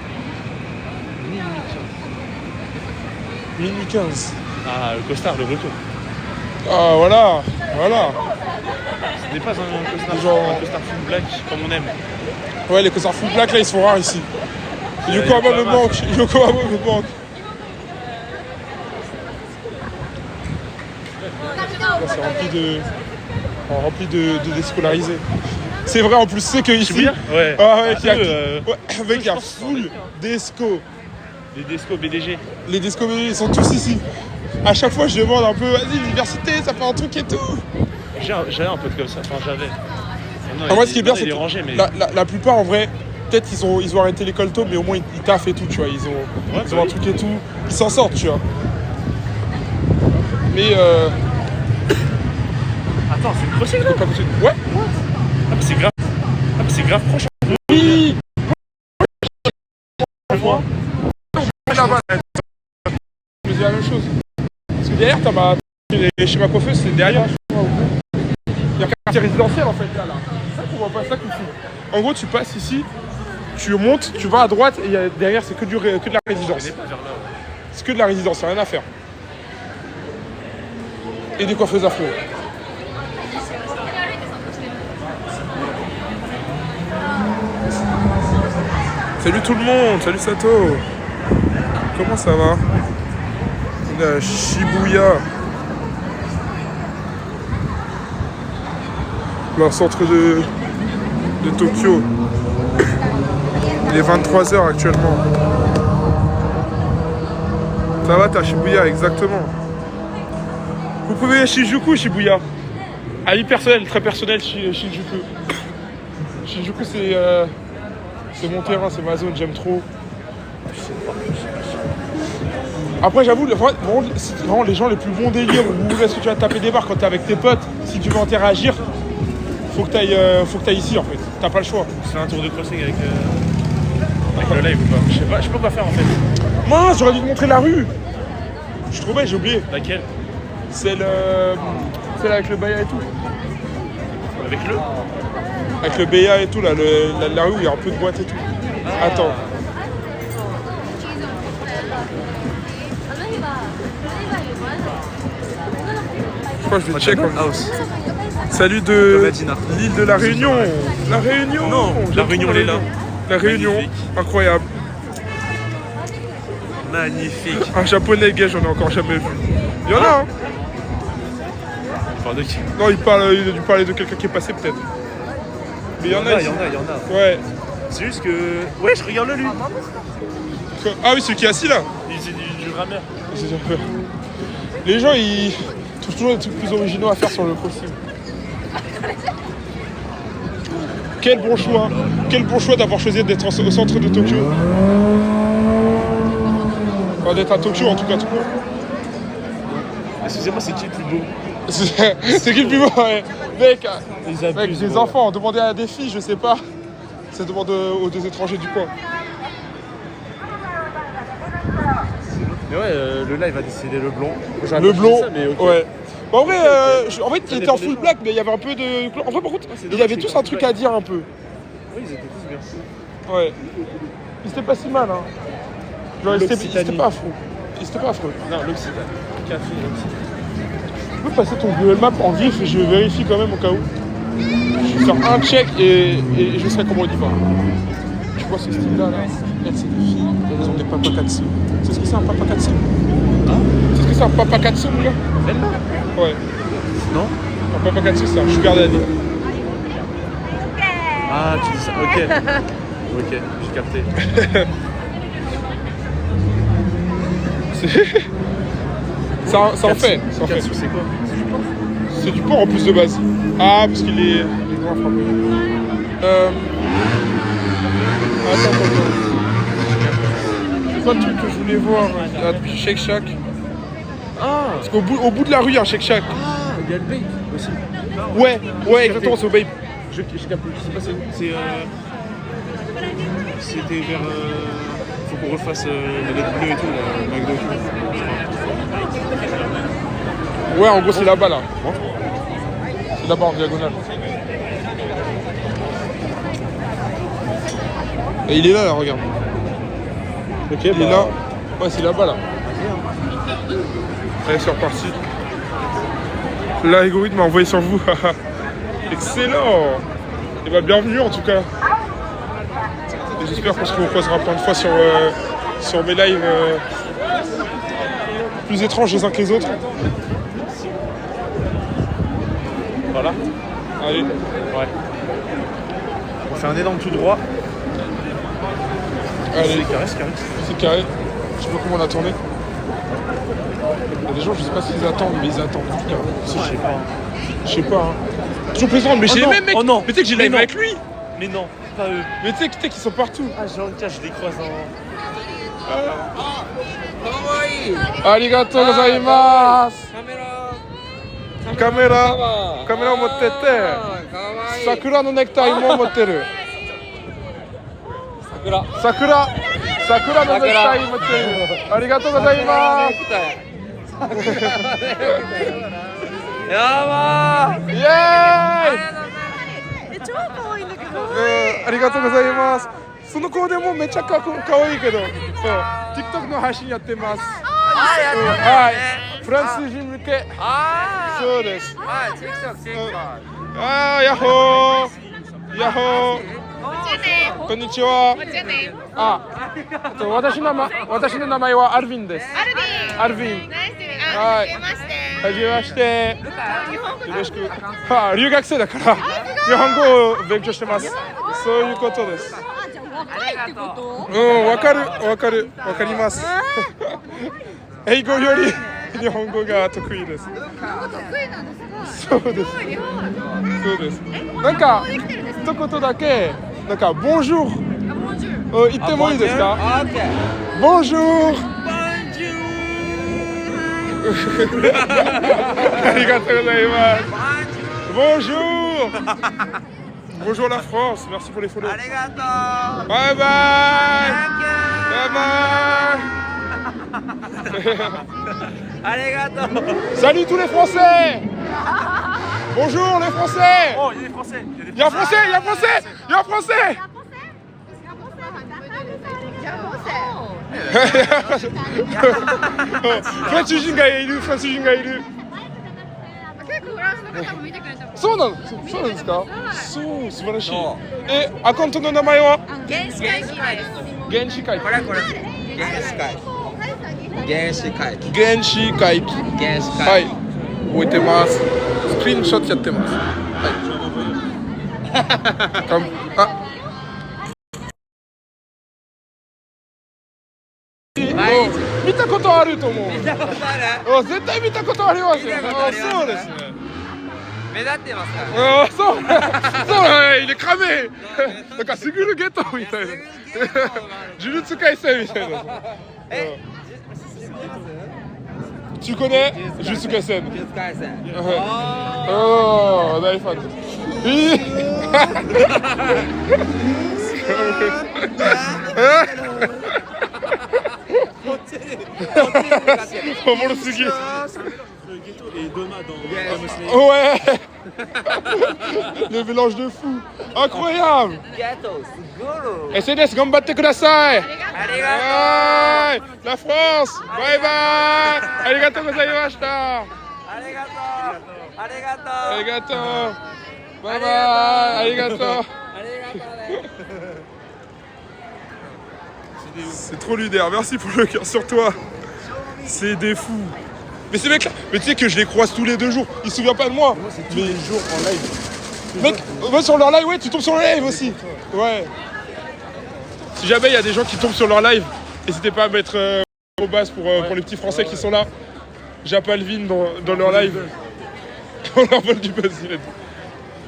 Minuit 15. Ah, le costard, le retour. Ah voilà. Ce n'est pas un costard, Genre- un costard full black comme on aime. Ouais, les costards full black là ils sont rares ici. Yokohama me manque. Yokohama me manque. Là, c'est rempli de déscolarisés. C'est vrai en plus, c'est que ici. Shibuya? Ouais. Ah ouais, il y a, ouais, mec, il y a full d'esco. Les Desco BDG. Les desco ils sont tous ici. À chaque fois je demande un peu, vas-y l'université, ça fait un truc et tout. J'avais un peu comme ça, enfin j'avais. En vrai ce qui est bien c'est que que rangé, mais... la plupart en vrai, peut-être ils ont arrêté l'école tôt, mais au moins ils taffent et tout, tu vois. Ils ont un truc et tout. Ils s'en sortent, tu vois. Mais Attends, c'est possible c'est pas possible. Ouais. Ah, mais c'est grave proche. Oui. Là-bas, mais c'est la même chose. Parce que derrière, chez ma coiffeuse, c'est derrière. Il y a un quartier résidentiel en fait là. C'est ça qu'on voit pas, ça qu'on fout. En gros, tu passes ici, tu montes, tu vas à droite et derrière, c'est que de la résidence. C'est que de la résidence, il n'y a rien à faire. Et des coiffeuses afro. Salut tout le monde, salut Sato. Comment ça va? On est à Shibuya. Dans le centre de Tokyo. Il est 23h actuellement. Ça va, t'es à Shibuya, exactement. Vous pouvez à Shinjuku, Shibuya. Avis personnel, très personnel, Shinjuku. Shinjuku, c'est mon terrain, c'est ma zone, j'aime trop. Après, j'avoue, c'est vraiment les gens les plus bons délires où est-ce que tu vas taper des barres quand t'es avec tes potes. Si tu veux interagir, faut que t'ailles ici en fait. T'as pas le choix. C'est un tour de crossing avec le live ou pas? Je sais pas quoi faire en fait. Mince, j'aurais dû te montrer la rue. Je suis trop bête, j'ai oublié. Laquelle? C'est avec le Baya et tout. Avec le Baya et tout, là, la rue où il y a un peu de boîte et tout. Attends. Je crois que je vais check. Salut de l'île de la Réunion. La Réunion. Non, la Réunion, elle est là. La Réunion, incroyable. Magnifique. Un japonais gay, j'en ai encore jamais vu. Il y en a, hein. Tu parles de qui? Non, il a dû parler de quelqu'un qui est passé peut-être. Mais il y en a. Il y en a. Ouais. C'est juste que... Ouais, je regarde lui. Ah oui, celui qui est assis là. C'est du grammaire. Les gens, ils trouvent toujours des trucs plus originaux à faire sur le possible. Quel bon choix d'avoir choisi d'être au centre de Tokyo. Enfin, d'être à Tokyo en tout cas, tout court. Excusez-moi, c'est qui le plus beau? C'est qui le plus beau, ouais. Mec, Abusent, des enfants, demander à des filles, je sais pas. C'est demander aux deux étrangers du coin. Mais ouais, le live a décidé le blond. Le blond, ça, mais okay. ouais. Bon, en vrai, il était en full black, mais il y avait un peu de... En vrai, par contre, ils avaient tous un truc à dire un peu. Oui, ils étaient tous bien. Ouais. Ils étaient pas si mal, hein. Genre, ils étaient pas affreux. Non, l'Occitanie. Café, l'Occitanie. Tu peux passer ton Google Maps en vif et je vérifie quand même au cas où. Je vais faire un check et je sais comment on y va. Tu vois ce style-là, là, elles, c'est des filles, elles ont des papakatsu. Tu sais ce que c'est un papakatsu? Tu sais ce que c'est un papakatsu, mon gars? Elle là? Ouais. Non? Un papakatsu, c'est un sugar daddy. Ah, tu dis ça, ok. Ok, j'ai capté. Ça en fait. Katsu, c'est quoi? C'est du porc? C'est du porc en plus de base. Ah, parce qu'il est noir frappé. Attends. C'est quoi le truc que je voulais voir? Depuis Shake Shack. Ah! Parce qu'au bout de la rue, il y a un Shake Shack. Ah, il y a le vape aussi. Ouais, exactement, c'est au vape. J'ai capté, je sais pas c'est où. C'était vers... Faut qu'on refasse les lettres bleues et tout, le McDo. Ouais, en gros, c'est là-bas, là. C'est là-bas, en diagonale. Et il est là, regarde. Ok, Il est là. Ouais, c'est là-bas, là. Allez, c'est reparti. L'algorithme m'a envoyé sur vous. Excellent. Et bah, bienvenue, en tout cas. Et j'espère qu'on se reposera plein de fois sur mes lives plus étranges les uns que les autres. Voilà. Allez. Ouais. On fait un énorme tout droit. Allez. C'est carré. C'est carré. Je sais pas comment on a tourné. Il y a des gens, je sais pas ce qu'ils attendent, mais ils attendent en tout cas. Je sais pas. Hein. Toujours plaisant, mais j'ai les mêmes mecs. Oh non. Mais tu sais que j'ai live avec lui. Mais non, pas eux. Mais tu sais qu'ils sont partout. Ah, je les croise en... Arigatou gozaimasu. Caméraを持ってって桜のネクタイも持ってる桜のネクタイ持ってるありがとうございますやばーイエーイ超可愛いんだけど。ありがとうございますその子でもめっちゃかわいいけどそう TikTok の配信やってますはいフランス人向けそうですあーヤッホーヤッホーこんにちは私の名前はアルヴィンですアルヴィンはいはじめましてよろしく留学生だから日本語を勉強してますそういうことです若いってこと？わかります英語より日本語が得意です。得意なのすそうです。そうです。なんか一言だけなんかボンジュール言ってもいいですか？ボンジュール。ありがとうございます。ボンジュール。Bonjour la France, merci pour les follow. Arigato. Bye bye. Thank you. Bye bye. Salut tous les Français. Bonjour les Français. Oh, il y a des Français. Il y a un Français, il y a un Français, il y a un Français. 프란스인がいる、フランス人がいる。結構フランスの方も見てくれたもん。そうなの、そうなんですか。そう、素晴らしい。アカウントの名前は？原始回帰です。原始回帰。原始回帰。原始回帰。原始回帰。原始は回い。覚えてます。スクリーンショットやってます。はい。見たことあると思う。絶対見たことありますよ。そうですね。目立ってますからね。そうね。il est cramé。なんかスグルゲットみたいな。呪術廻戦みたいな。Tu connais Jujutsu Kaisen? Jujutsu Kaisen。Oh,大ファンです。おもろすぎ。Et Doma dans Demon Slayer. Ouais. Le mélange de fou. Incroyable. SNS, gambatte kudasai. Ouais. La France. Bye bye. Arigatou gozaimashita. Arigatou. Bye bye. Arigatou. C'est trop lunaire. Merci pour le cœur sur toi. C'est des fous. Mais ces mecs là, mais tu sais que je les croise tous les 2 jours, ils se souviennent pas de moi. Moi, c'est tous les jours en live. Mec, sur leur live, ouais, tu tombes sur le live aussi. Ouais. Si jamais il y a des gens qui tombent sur leur live, n'hésitez pas à mettre au bas pour les petits Français qui sont là. J'appelle Vin dans leur live. On leur vole du buzz, il a dit.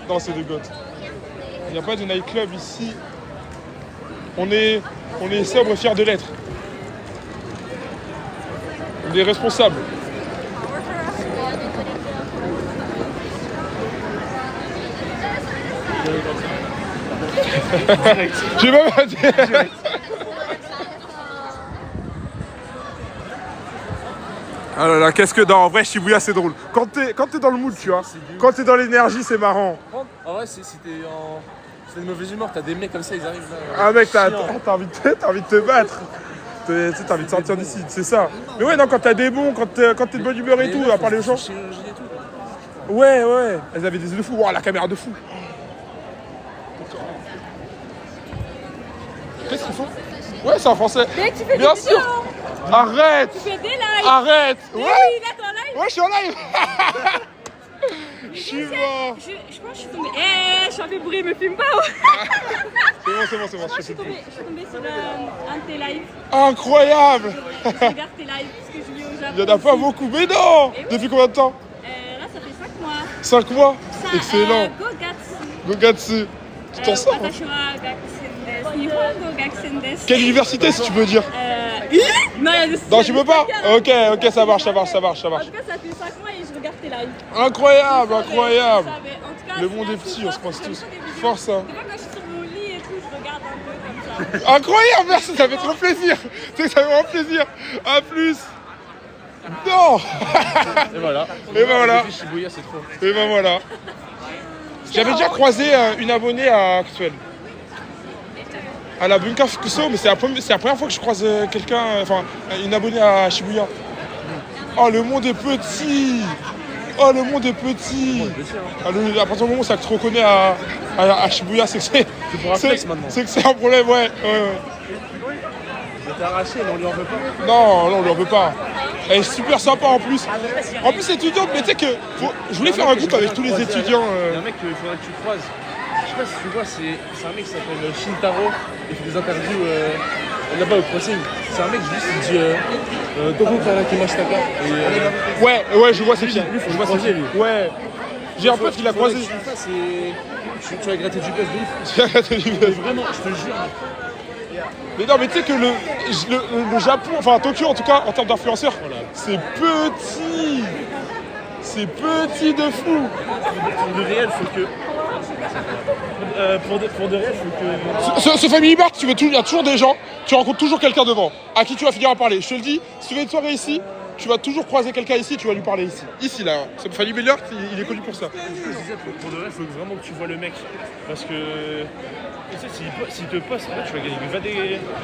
Non, c'est des goths. Il n'y a pas de nightclub ici. On est sobre et fiers de l'être. On est responsables. J'ai même pas dit. Ah là là, qu'est-ce que dans en vrai Shibuya c'est drôle. Quand t'es dans le mood, tu vois. Quand t'es dans l'énergie, c'est marrant. En vrai, si t'es de mauvaise humeur, t'as des mecs comme ça, ils arrivent là. Ah mec, t'as envie de te battre. T'as envie de sortir d'ici, c'est ça. Mais ouais, non, quand t'as des bons, quand t'es de bonne humeur et tout, à parler aux gens. Ouais, ouais. Elles avaient des yeux de fou. Wow, la caméra de fou. Qu'est-ce qu'ils font? Ouais, c'est en français. Mec, tu fais bien des sûr. vidéos. Arrête. Tu fais des lives. Arrête. Mais Ouais. oui, là, t'es en live. Ouais, je suis en live. Je suis mort. Je pense que je suis tombée. Je suis un peu bruit, me filme pas. C'est bon, Je suis tombée sur un de tes lives. Incroyable. Je regarde tes lives parce que je vis au Japon. Il y en a pas beaucoup, mais non. Depuis combien de temps? Là, ça fait 5 mois. 5 mois. Ça, Excellent. Gogatsu. Gogatsu. Tu t'en sors? Watashi wa gakusen desu. Nihongo gakusen desu. Quelle université, si tu peux dire? Non, tu peux pas? Ok, ça marche. En tout cas, ça fait 5 mois et je regarde tes lives. Incroyable. En tout cas, Le monde est petit, on se croise tous. Force, hein. Des fois, quand je suis sur mon lit et tout, je regarde un peu comme ça. Incroyable, merci, ça fait trop plaisir. Tu sais que ça fait vraiment plaisir. À plus. Non. Et voilà. Et ben voilà. Shibuya, c'est trop. Et ben voilà. J'avais déjà croisé une abonnée à Actuel. À la Bunka Fukuso, mais c'est la première fois que je croise quelqu'un, enfin une abonnée à Shibuya. Oh, le monde est petit. Oh, le monde est petit. À partir du moment où ça te reconnaît à Shibuya, c'est que c'est un problème, ouais. T'es arraché, mais on lui en veut pas. Non, on lui en veut pas. Elle est super sympa en plus. En plus, étudiante, mais tu sais que je voulais faire un groupe avec tous les étudiants. Il y a un mec qu'il faudrait que tu croises. Je sais pas si tu vois, c'est un mec qui s'appelle Shintaro. Il fait des interviews là-bas au crossing. C'est un mec juste qui dit Toko Karakimashitaka. Ouais, je vois c'est qui. Je vois c'est qui. Ouais. J'ai un pote qui l'a croisé. Tu vas gratter du buzz de ouf. Tu vas gratter du buzz. Vraiment, je te jure. Mais non, mais tu sais que le Japon, enfin Tokyo en tout cas, en termes d'influenceurs, c'est petit. C'est petit de fou. Pour de réel, faut que. Pour de réel, faut que. Ce Family Bar, il y a toujours des gens, tu rencontres toujours quelqu'un devant, à qui tu vas finir à parler. Je te le dis, si tu veux une soirée ici, tu vas toujours croiser quelqu'un ici, tu vas lui parler ici. Ici, là. Fanny Miller, il est connu pour ça. Pour de vrai, il faut vraiment que tu vois le mec. Parce que. Tu sais, s'il te poste, là, tu vas gagner. Il va des.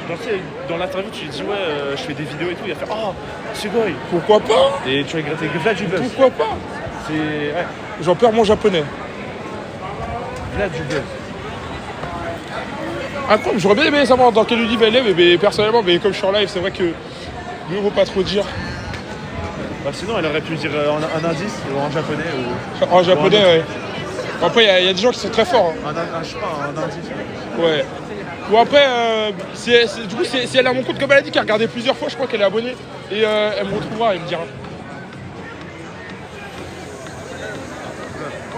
Genre, tu sais, dans l'interview, tu lui dis, ouais, je fais des vidéos et tout. Il va faire, oh, c'est goy. Pourquoi pas? Et tu vas gratter là du buzz. Pourquoi pas? C'est. Ouais, J'en perds mon japonais. là du buzz. Incroyable, j'aurais bien aimé savoir dans quel univers elle est, mais personnellement, mais comme je suis en live, c'est vrai que mieux vaut pas trop dire. Bah, sinon, elle aurait pu dire un indice ou en japonais. Ou... En japonais, ouais. Après, il y a des gens qui sont très forts. Hein. Je sais pas, un indice. Ouais. Bon, après, du coup, si elle a mon compte, comme elle a dit, qu'elle a regardé plusieurs fois, je crois qu'elle est abonnée. Et elle me retrouvera, elle me dira.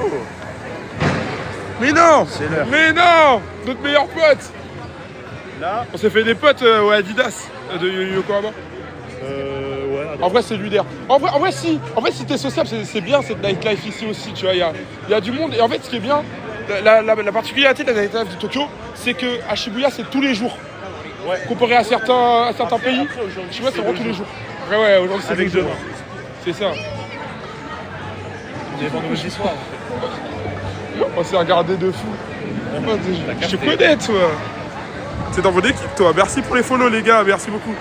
Oh. Mais non! C'est l'heure. Mais non! Notre meilleur pote! Là, On s'est fait des potes au Adidas de Yokohama. ouais. En vrai, c'est lunaire. En vrai, si t'es sociable, c'est bien cette nightlife ici aussi, tu vois. Il y a du monde. Et en fait, ce qui est bien, la particularité de la nightlife de Tokyo, c'est qu'à Shibuya, c'est tous les jours. Ouais. Comparé à certains pays, après, aujourd'hui, Shibuya, c'est vraiment c'est tous les jours. Ouais, aujourd'hui, c'est Avec les jours. demain. C'est ça. Il y a vendredi soir. On s'est regardé de fou. Je te connais, toi. C'est dans votre équipe, toi. Merci pour les follow, les gars. Merci beaucoup.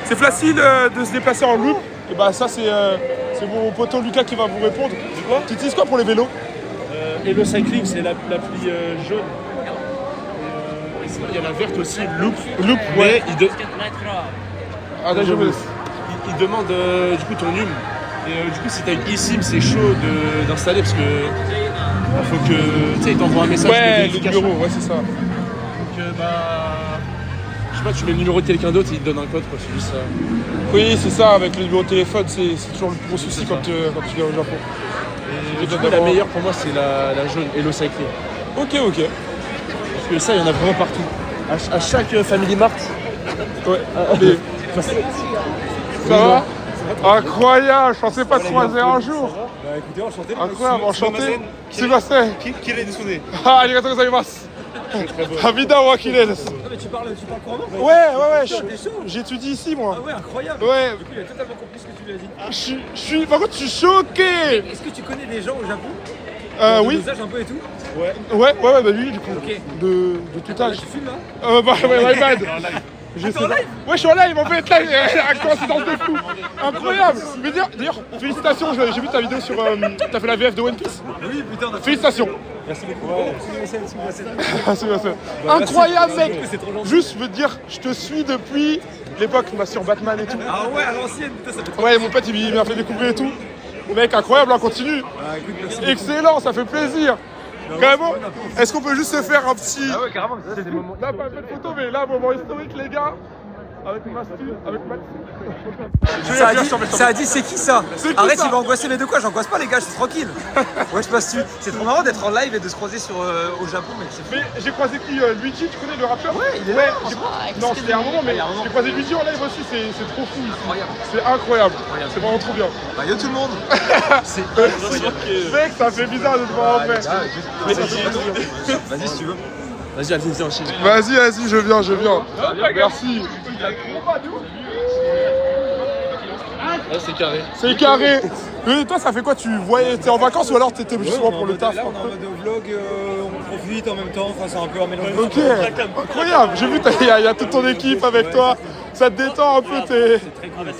C'est facile de se déplacer en loop. Et bah, ça, c'est mon poteau Lucas qui va vous répondre. Quoi? Tu utilises quoi pour les vélos? Hello Cycling, c'est l'appli jaune. Et sinon, il y a la verte aussi, Loop. Loop, Mais ouais. il demande du coup ton NUM. Et du coup, si t'as une eSIM, c'est chaud d'installer parce que faut que tu sais, il t'envoie un message de Ouais, le vérification. numéro, ouais, c'est ça. Donc je sais pas, tu mets le numéro de quelqu'un d'autre et il te donne un code, quoi. C'est juste ça. Oui, c'est ça, avec le numéro de téléphone, c'est toujours le plus gros souci quand tu viens au Japon. Et du coup, la meilleure pour moi, c'est la jaune, Hello Cycling. Ok. Parce que ça, il y en a vraiment partout. À chaque Family Mart. Ouais. Mais- ça va? Incroyable, je pensais pas te croiser un jour. Bah écoutez, enchanté. Incroyable, enchanté. Sébastien. Ah, arigatou gozaimasu. Hamida wa kirei desu. Non mais tu parles couramment? Ouais, T'es chaud? j'étudie ici, moi. Ah ouais, incroyable. Ouais, Du coup, il a totalement compris ce que tu lui as dit. je suis, par contre, je suis choqué. Est-ce que tu connais des gens au Japon? Oui. Des âges un peu et tout? Ouais, bah lui, du coup, Ok. de tout âge. Tu filmes là? Bah, ouais, my bad. T'es en live? Ouais, je suis en live en fait, là, coïncidence de fou. Incroyable. Mais d'ailleurs, félicitations, j'ai vu ta vidéo sur. T'as fait la VF de One Piece? Oui, putain, on a fait. Félicitations. Merci beaucoup. Merci. Incroyable, mec. C'est trop gentil. Juste, je veux te dire, je te suis depuis l'époque, sur Batman et tout. Ah ouais, à l'ancienne, putain, ça fait trop. Ouais, mon pote, il m'a fait découvrir et tout. Mec, incroyable, on continue. Ah écoute, merci. Excellent, ça fait plaisir. Carrément, est-ce qu'on peut juste se faire un petit. Ah ouais, carrément, c'est des moments. Là, pas de photo, mais là, moment historique, les gars. Avec Mastu, avec Matt. Ça a dit c'est qui ça? C'est qui, Arrête, ça il va angoisser, mais de quoi? J'angoisse pas les gars, je suis tranquille. Ouais, je passe tu. C'est trop marrant d'être en live et de se croiser au Japon, mec. C'est fou. Mais j'ai croisé qui Luigi, tu connais le rappeur? Ouais, il est là. Non, c'était un moment, mais il y a un moment. j'ai croisé Luigi en live aussi, c'est trop fou ici. Incroyable. C'est incroyable, c'est vraiment trop bien. Bah yo tout le monde. C'est Mec, ça fait bizarre de te voir en vrai. Mais ça fait pas tout. Vas-y si tu veux. Vas-y, allez, viens, enchaîne. Vas-y, je viens. Merci. Là, c'est carré. C'est carré. Mais toi, ça fait quoi? T'es en vacances ou alors t'étais justement pour le taf? Là, on est en mode vlog, on profite en même temps, enfin, c'est un peu un mélange. Ok, incroyable. J'ai vu, il y a toute ton équipe avec toi. Ça te détend un peu, t'es.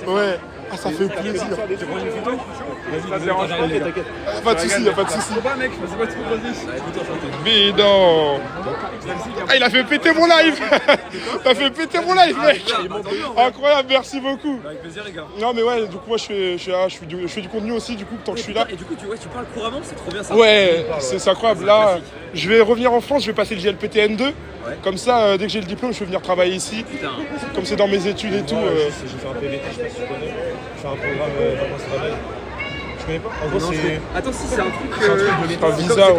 Ouais. Ah, ça fait plaisir. Tu prends une photo? Ça dérange pas. T'inquiète. Pas de soucis, y'a pas de soucis. Pas mec, je sais pas trop, vas-y. Mais non. Ah, il a fait péter mon live. T'as fait péter mon live, mec. Incroyable, merci beaucoup. Avec plaisir les gars. Non mais ouais, du coup moi je fais du contenu aussi du coup tant que je suis là. Et du coup, tu parles couramment, c'est trop bien ça. Ouais, c'est incroyable. Là, je vais revenir en France, je vais passer le JLPT N2. Comme ça, dès que j'ai le diplôme, je vais venir travailler ici. Putain. Comme c'est dans mes études et tout. J'ai fait un PVT, je sais pas si tu connais. Je fais un programme vacances travail. Tu connais pas? En gros, c'est. Attends, si c'est un truc. C'est un visa, c'est comme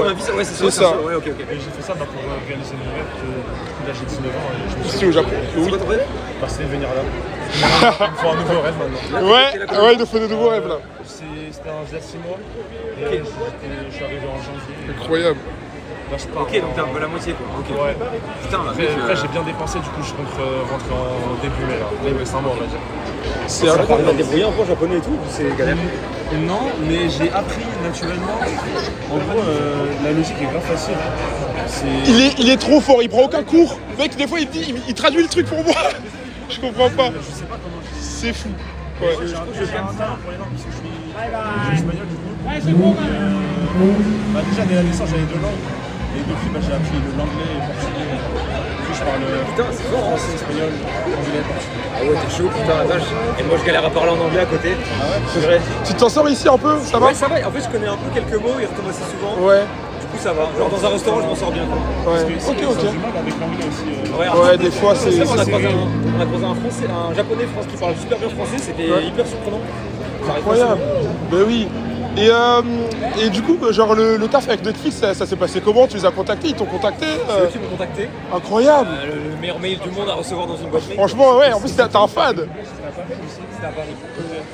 ouais. un visa, ouais, C'est ça. Ouais, ok. Et j'ai fait ça pour organiser une nouvelle. Là, j'ai 19 ans et je me suis Ici au Japon. C'est Oui. quoi ton rêve? passé venir là. Il me faut un nouveau rêve maintenant. Ouais, il nous faut des nouveaux rêves là. C'était un visa 6 mois. Et je suis arrivé en janvier. Incroyable. Là, je pars Ok, donc t'es un peu la moitié quoi. Ok. Ouais. Putain, là, Après, j'ai bien dépensé, du coup, je compte rentrer en début mai là. Mais c'est un mois, on va dire. C'est T'as incroyable. débrouillé un peu en japonais et tout, c'est galère. Non, mais j'ai appris naturellement. En gros, la logique est grave facile. C'est. Il est trop fort, il prend aucun cours. Mec, des fois, il traduit le truc pour moi. Je comprends pas. Je sais pas comment. C'est fou. Ouais. Je crois que je gagne ça pour les langues parce que je suis espagnol du coup. Bah, déjà, dès la naissance, j'avais 2 langues. Et depuis, j'ai appris l'anglais et le portugais. Du coup, je parle Putain, c'est fort, hein. français, espagnol, anglais, portugais. Ah ouais, t'es chaud, putain, la vache. Et moi, je galère à parler en anglais à côté. Ah ouais, c'est vrai. Tu t'en sors ici un peu, ça va? Ouais, ça va. En fait, je connais un peu quelques mots, ils retombent assez souvent. Ouais. Du coup, ça va. Genre, dans un restaurant, je m'en sors bien. Quoi. Ouais. Parce que Ok. j'ai du mal avec l'anglais aussi. Ouais, des fois, c'est. On a croisé un français, un japonais France qui parle super bien français, c'était hyper surprenant. Ça arrive Incroyable. Ben oui. Et du coup, genre le taf avec Netflix, ça s'est passé comment? Tu les as contactés? Ils t'ont contacté? C'est eux qui m'ont contacté. Incroyable. Le meilleur mail du monde à recevoir dans une boîte mail. Franchement, ouais, en plus t'as un fan. C'était à Paris.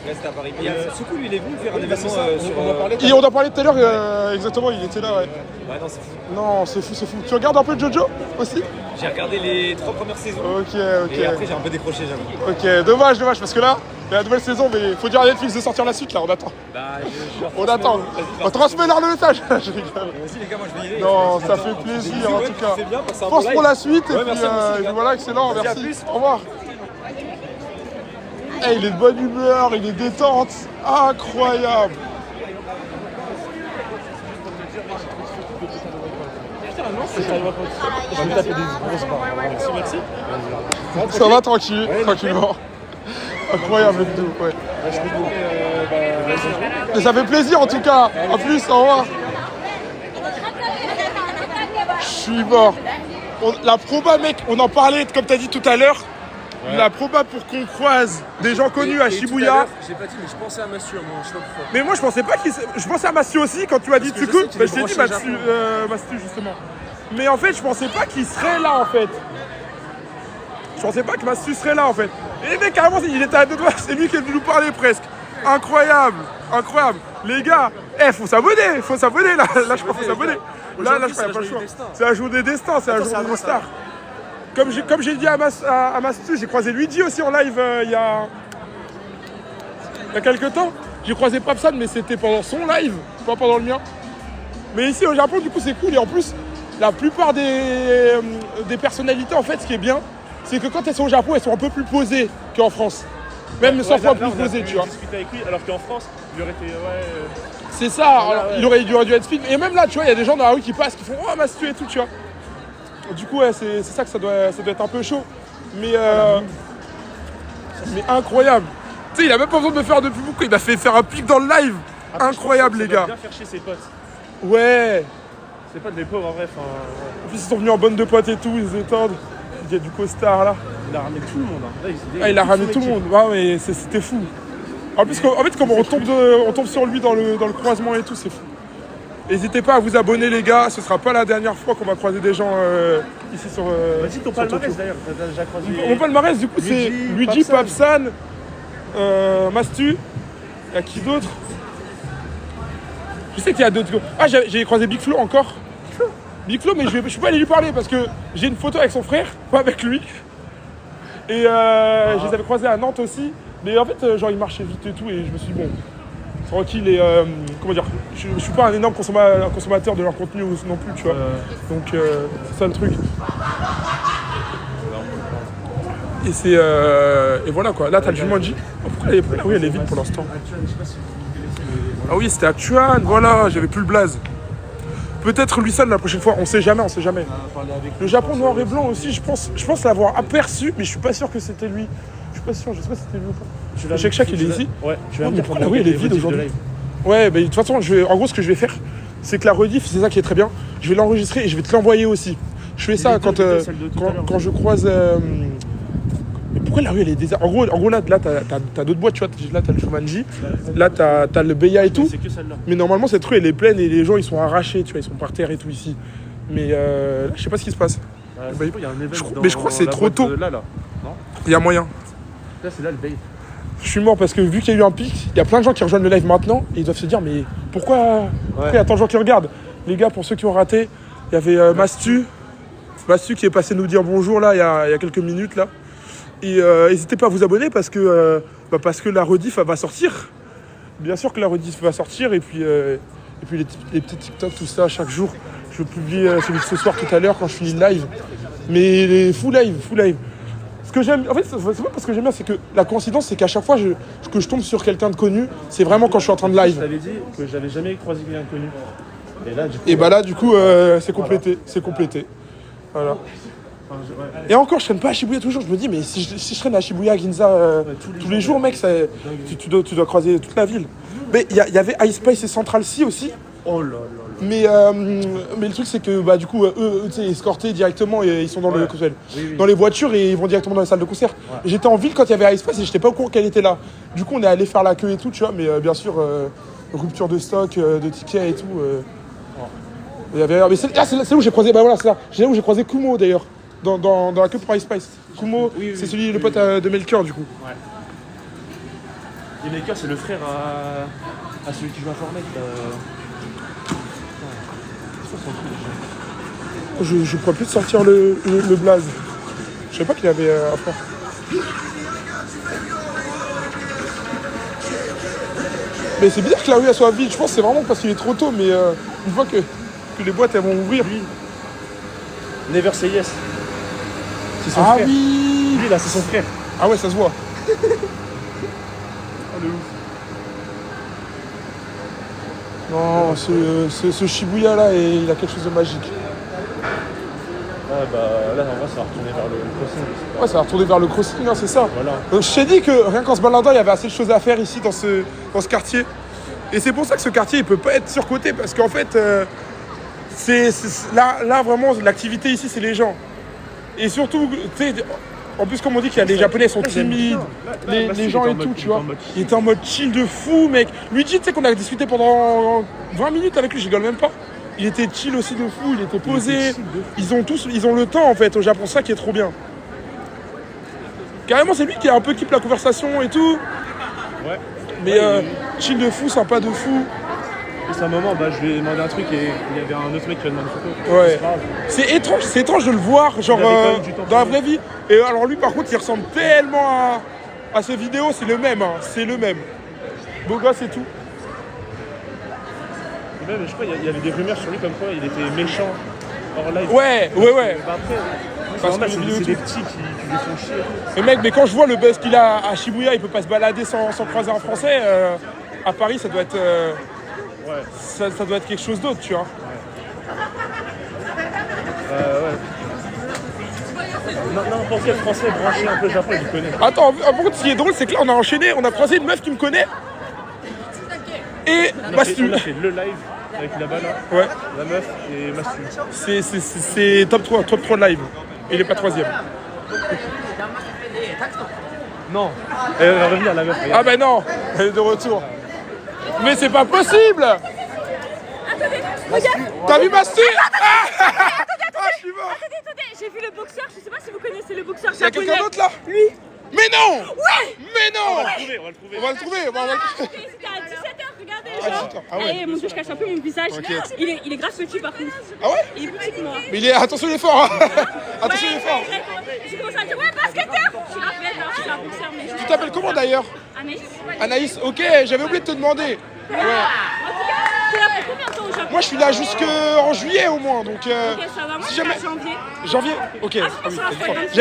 Ouais, c'était à Paris. Et Soukou, lui, il est venu faire un événement sur. On en parlait. Et on en parlait tout à l'heure, exactement, il était là, ouais. Ouais, non, c'est fou. Non, c'est fou. Tu regardes un peu Jojo aussi? J'ai regardé les 3 premières saisons. Ok. Et après, j'ai un peu décroché, j'avoue. Ok, dommage, parce que là, il y a la nouvelle saison, mais faut dire à Netflix de sortir la suite, là, on attend. Bah, On attend. On transmet leur le message. Je rigole. Vas-y, les gars, moi, je vais y aller. Non, ça fait plaisir, en tout cas. C'est bien, passe un Force bon pour live. la suite, et Ouais, puis, merci, merci, les gars. voilà, excellent, Vas-y, à merci. plus. Au revoir. Hey, il est de bonne humeur, il est détente. Incroyable. Je vais taper des grosses barres. Merci. Ça va tranquillement. Incroyable le vidéo, ouais. Mais ça fait plaisir en tout cas. En plus, au revoir. Je suis mort. La proba, mec, on en parlait, comme t'as dit tout à l'heure. La proba pour qu'on croise des gens connus à Shibuya. J'ai pas dit, mais je pensais à Mathieu, moi, je sais pas pourquoi. Mais moi, je pensais pas qu'il. Je pensais à Mathieu aussi quand tu m'as dit Parce que Tsuku. je sais qu'il est Je t'ai dit branché au Mathieu justement. Mais en fait, je pensais pas qu'il serait là en fait. Je pensais pas que Mathieu serait là en fait. Et mec, carrément, il était à 2 doigts. C'est lui qui est venu nous parler presque. Incroyable. Les gars, faut s'abonner là. Là, je crois qu'il faut s'abonner. Là, je crois qu'il n'y a pas le choix. C'est un jour des destins, c'est un jour des stars. Comme j'ai dit à Mastu, j'ai croisé Luigi aussi en live il y a quelques temps. J'ai croisé Papsan, mais c'était pendant son live, pas pendant le mien. Mais ici au Japon, du coup, c'est cool. Et en plus, la plupart des personnalités, en fait, ce qui est bien, c'est que quand elles sont au Japon, elles sont un peu plus posées qu'en France. Même 100 fois plus posées, tu vois. Discuter avec lui, alors qu'en France, il aurait été. C'est ça, alors, il aurait dû être speed. Et même là, tu vois, il y a des gens dans la rue qui passent, qui font « Oh, Mastu et tout », tu vois. Du coup, ouais, c'est ça que ça doit être un peu chaud. Mais incroyable. Tu sais, il a même pas besoin de me faire de pub. Il m'a fait faire un pic dans le live. Incroyable, les gars. Bien faire chez ses potes. Ouais. C'est pas des pauvres en vrai. En plus, ils sont venus en bande de potes et tout, ils se détendent. Il y a du costard là. Il a ramené tout le monde. Hein. Là, il a ramené tout le monde. Ouais, mais c'était fou. En plus, comme on tombe sur lui dans le croisement et tout, c'est fou. N'hésitez pas à vous abonner, les gars. Ce sera pas la dernière fois qu'on va croiser des gens ici sur. Vas-y, ton palmarès d'ailleurs. T'as déjà croisé. Mon palmarès, du coup, c'est Luigi, Papsan, Mastu. Il y a qui d'autre? Je sais qu'il y a d'autres. Ah, j'ai croisé Big Flo encore. Big Flo, mais je suis pas allé lui parler parce que j'ai une photo avec son frère, pas avec lui. Et je les avais croisés à Nantes aussi. Mais en fait, genre, il marchait vite et tout. Et je me suis dit, bon, tranquille. Et comment dire, je suis pas un énorme consommateur de leur contenu non plus, tu vois. Donc, c'est ça le truc. Et et voilà quoi. Là, t'as le Jumanji. Oh, pourquoi la rue elle est vide pour l'instant? Ah oui, c'était à Tuan, voilà, j'avais plus le blaze. Peut-être Luisan la prochaine fois, on sait jamais. Le Japon noir et blanc aussi, je pense l'avoir aperçu, mais je suis pas sûr que c'était lui. Je sais pas si c'était lui ou pas. Le Shake il est ici. Ouais, tu vas mais pourquoi la rue elle est vide aujourd'hui? Ouais, mais de toute façon, en gros, ce que je vais faire, c'est que la rediff, c'est ça qui est très bien. Je vais l'enregistrer et je vais te l'envoyer aussi. Je fais ça quand je croise. Mais pourquoi la rue elle est déserte? En gros là t'as d'autres boîtes, tu vois. Là t'as le Shumanji, là t'as le Beya et tout. C'est que celle-là. Mais normalement cette rue elle est pleine et les gens ils sont arrachés, tu vois, ils sont par terre et tout ici. Mais là je sais pas ce qui se passe. Il y a un événement. Mais je crois que c'est trop tôt. Là. Non. Il y a moyen. Là c'est là le bait. Je suis mort parce que vu qu'il y a eu un pic, il y a plein de gens qui rejoignent le live maintenant et ils doivent se dire mais pourquoi il y a tant de gens qui regardent? Les gars, pour ceux qui ont raté, il y avait Mastu qui est passé nous dire bonjour là il y a quelques minutes là. Et n'hésitez pas à vous abonner parce que Bah parce que la rediff, elle va sortir. Bien sûr que la rediff va sortir, et puis les petits TikTok, tout ça, chaque jour. Je vais publier celui de ce soir tout à l'heure quand je finis le live. Mais les full live. Ce que j'aime, en fait, c'est pas parce que j'aime bien, c'est que la coïncidence, c'est qu'à chaque fois que je tombe sur quelqu'un de connu, c'est vraiment quand je suis en train de live. Je t'avais dit que j'avais jamais croisé quelqu'un de connu. Et bah là, du coup, c'est complété. Voilà. Et encore, je traîne pas à Shibuya toujours. Je me dis, mais si je traîne à Shibuya, Ginza, tous les jours, mec, tu dois croiser toute la ville. Mais il y avait iSpace et Central C aussi. Oh là là. Mais le truc, c'est que bah, du coup, eux tu sais, escortés directement, et ils sont dans dans les voitures, et ils vont directement dans les salles de concert. Ouais. J'étais en ville quand il y avait iSpace et j'étais pas au courant qu'elle était là. Du coup, on est allé faire la queue et tout, tu vois, mais bien sûr, rupture de stock, de tickets et tout. Mais c'est là où j'ai croisé, bah voilà, c'est là où j'ai croisé Kumo d'ailleurs, dans la queue pour iSpace. Kumo, c'est celui, le pote de Melchior, du coup. Ouais. Et Melchior, c'est le frère à celui qui joue à Fortnite. Je crois plus de sortir le blaze. Je savais pas qu'il avait un frère. Mais c'est bizarre que la rue elle soit vide. Je pense que c'est vraiment parce qu'il est trop tôt, mais une fois que les boîtes elles vont ouvrir. Never Say Yes. C'est son frère. Oui. Lui là, c'est son frère. Ah ouais, ça se voit. Non, ce Shibuya là, il a quelque chose de magique. Ah bah là, en vrai, ça va retourner vers le crossing. Ouais, ça va retourner vers le crossing, hein, c'est ça. Voilà. Donc, je t'ai dit que rien qu'en se baladant, il y avait assez de choses à faire ici dans ce quartier. Et c'est pour ça que ce quartier, il peut pas être surcoté, parce qu'en fait, là, vraiment, l'activité ici, c'est les gens. Et surtout, tu sais, en plus, comme on dit qu'il y a les Japonais sont timides, les gens et tout, tu vois. Il était en mode chill de fou, mec. Luigi, tu sais qu'on a discuté pendant 20 minutes avec lui, je rigole même pas. Il était chill aussi de fou, il était posé. Ils ont le temps en fait au Japon, ça qui est trop bien. Carrément, c'est lui qui a un peu kiffé la conversation et tout. Ouais. Mais chill de fou, sympa de fou. Et c'est un moment, bah, je lui ai demandé un truc et il y avait un autre mec qui a demandé une photo. Ouais. C'est étrange de le voir, genre dans la vraie vie. Et alors lui, par contre, il ressemble tellement à ses vidéos, c'est le même, hein, c'est le même. Beau gosse et tout. Et même, je crois qu'il y avait des rumeurs sur lui comme quoi il était méchant hors live. Ouais. Bah après, c'est normal, c'est des petits qui lui font chier. Mais mec, mais quand je vois le buzz qu'il a à Shibuya, il peut pas se balader sans croiser un Français. À Paris, ça doit être... Ouais. Ça doit être quelque chose d'autre, tu vois. Ouais. N'importe quel Français branché un peu Japon, il connaît. Attends, par contre, ce qui est drôle, c'est que là, on a enchaîné, on a croisé une meuf qui me connaît. Et Mastu. On a fait le live avec là-bas, là. Ouais. La meuf et Mastu. C'est top 3 de live. Et il est pas troisième. Non. Elle va revenir, la meuf. Ah bah non, elle est de retour. Mais c'est pas possible. Attendez, regarde. T'as vu Mastu? Attendez, je suis mort. attendez, j'ai vu le boxeur, je sais pas si vous connaissez le boxeur Y'a japonais. quelqu'un d'autre là? Lui. Mais non. Ouais. Mais non. On va le trouver. On va le trouver. C'était à 17h, regardez les gens. 17h, ah ouais. Eh, mon dieu, je cache un peu mon visage. T'inquiète. Il est grave petit par contre. Ah ouais? Il est plus petit que moi. Mais attention, il est fort, hein. Attention, il est fort. J'ai commencé à dire, ouais, basketteur. Je suis grave belle, je suis un boxeur, mais je... Tu t'appelles comment d'ailleurs? Anaïs. Anaïs, ok, j'avais oublié de te demander. Ouais. En tout cas, t'es là pour combien de temps au Japon? Moi je suis là jusqu'en juillet au moins, donc Ok, ça va, moi si je suis jamais... à janvier. Janvier? Ok, Ah, ça va faire un petit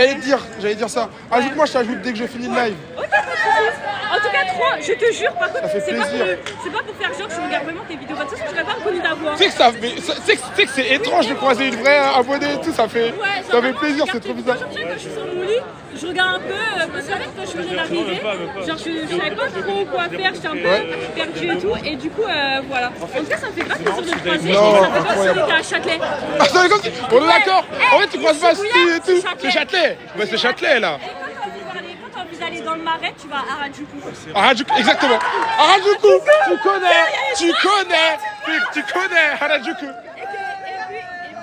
j'allais dire ça. Ajoute-moi, je t'ajoute dès que je finis le live. Ok, pas de soucis. En tout cas, 3, je te jure, par contre, fait c'est plaisir. pas pour faire genre que je regarde vraiment tes vidéos. De toute façon, je n'aurais pas reconnu ta voix. Tu sais que c'est étrange de croiser une vraie abonnée et tout, ça fait plaisir, c'est trop bizarre. Quand je suis sur mon lit, je regarde un peu, parce qu'en fait, quand je venais d'arriver, genre je savais pas trop quoi faire, j'étais un peu perdue et tout, et du coup, voilà. En tout cas, ça me fait grave plaisir de te croiser. Non, Ça me fait pas incroyable. si t'es à Châtelet. Attends, comme si... On est d'accord. En fait, tu croises pas Shibuya, et tout. c'est C'est Châtelet. Ouais, c'est Châtelet là. Et quand t'as envie d'aller dans le marais, tu vas à Harajuku. Harajuku, exactement. Harajuku, tu connais Harajuku. Et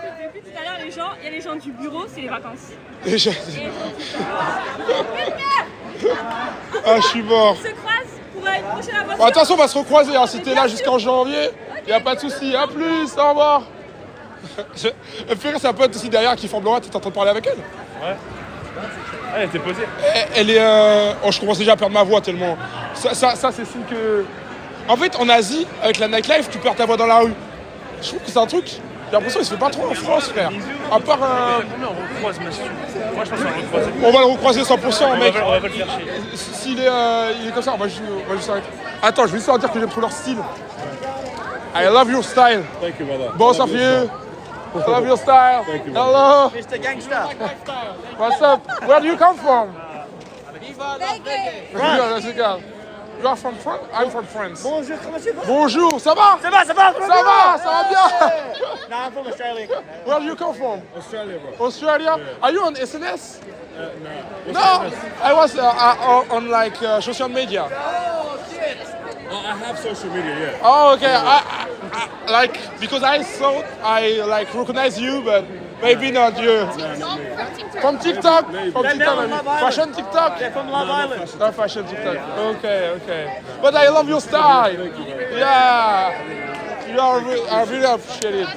puis depuis tout à l'heure, il y a les gens du bureau, c'est les vacances. Déjà. Et Ah, je suis mort. on se croise pour une prochaine aventure. Bon, attention, on va se recroiser, hein. Si t'es là jusqu'en janvier, y a pas de souci. À plus, au revoir. C'est un pote aussi derrière qui forme Laura, t'es en train de parler avec elle? Ouais. Ah, elle était posée. Elle est... Oh, je commence déjà à perdre ma voix tellement... Ça c'est signe que... En fait, en Asie, avec la nightlife, tu perds ta voix dans la rue. Je trouve que c'est un truc... J'ai l'impression qu'il se fait pas trop en France, frère. À part... Combien on recroise, monsieur? Moi, je pense qu'on va le recroiser. On va le recroiser 100%, mec. On va pas le faire chier. S'il est, il est comme ça, on va juste arrêter. Attends, je vais juste leur dire que j'aime trop leur style. I love your style. Thank you, brother. Both of you. I love your style. Hello. Mr. Gangster. What's up? Where do you come from? Viva Las Vegas. Yeah, that's the guy. You are from France? I'm from France. Bonjour, comment tu vas? Bonjour, ça va? Ça va, ça va? Ça va bien? No, I'm from Australia. Where do you come from? Australia, bro. Australia? Are you on SNS? No, I was on like social media. I have social media, yeah. Oh, okay. I like because I thought I like recognize you, but maybe not you. From TikTok. From TikTok. Fashion TikTok. They're from Love Island. No, fashion TikTok. Okay. But I love your style. Yeah. I really appreciate it.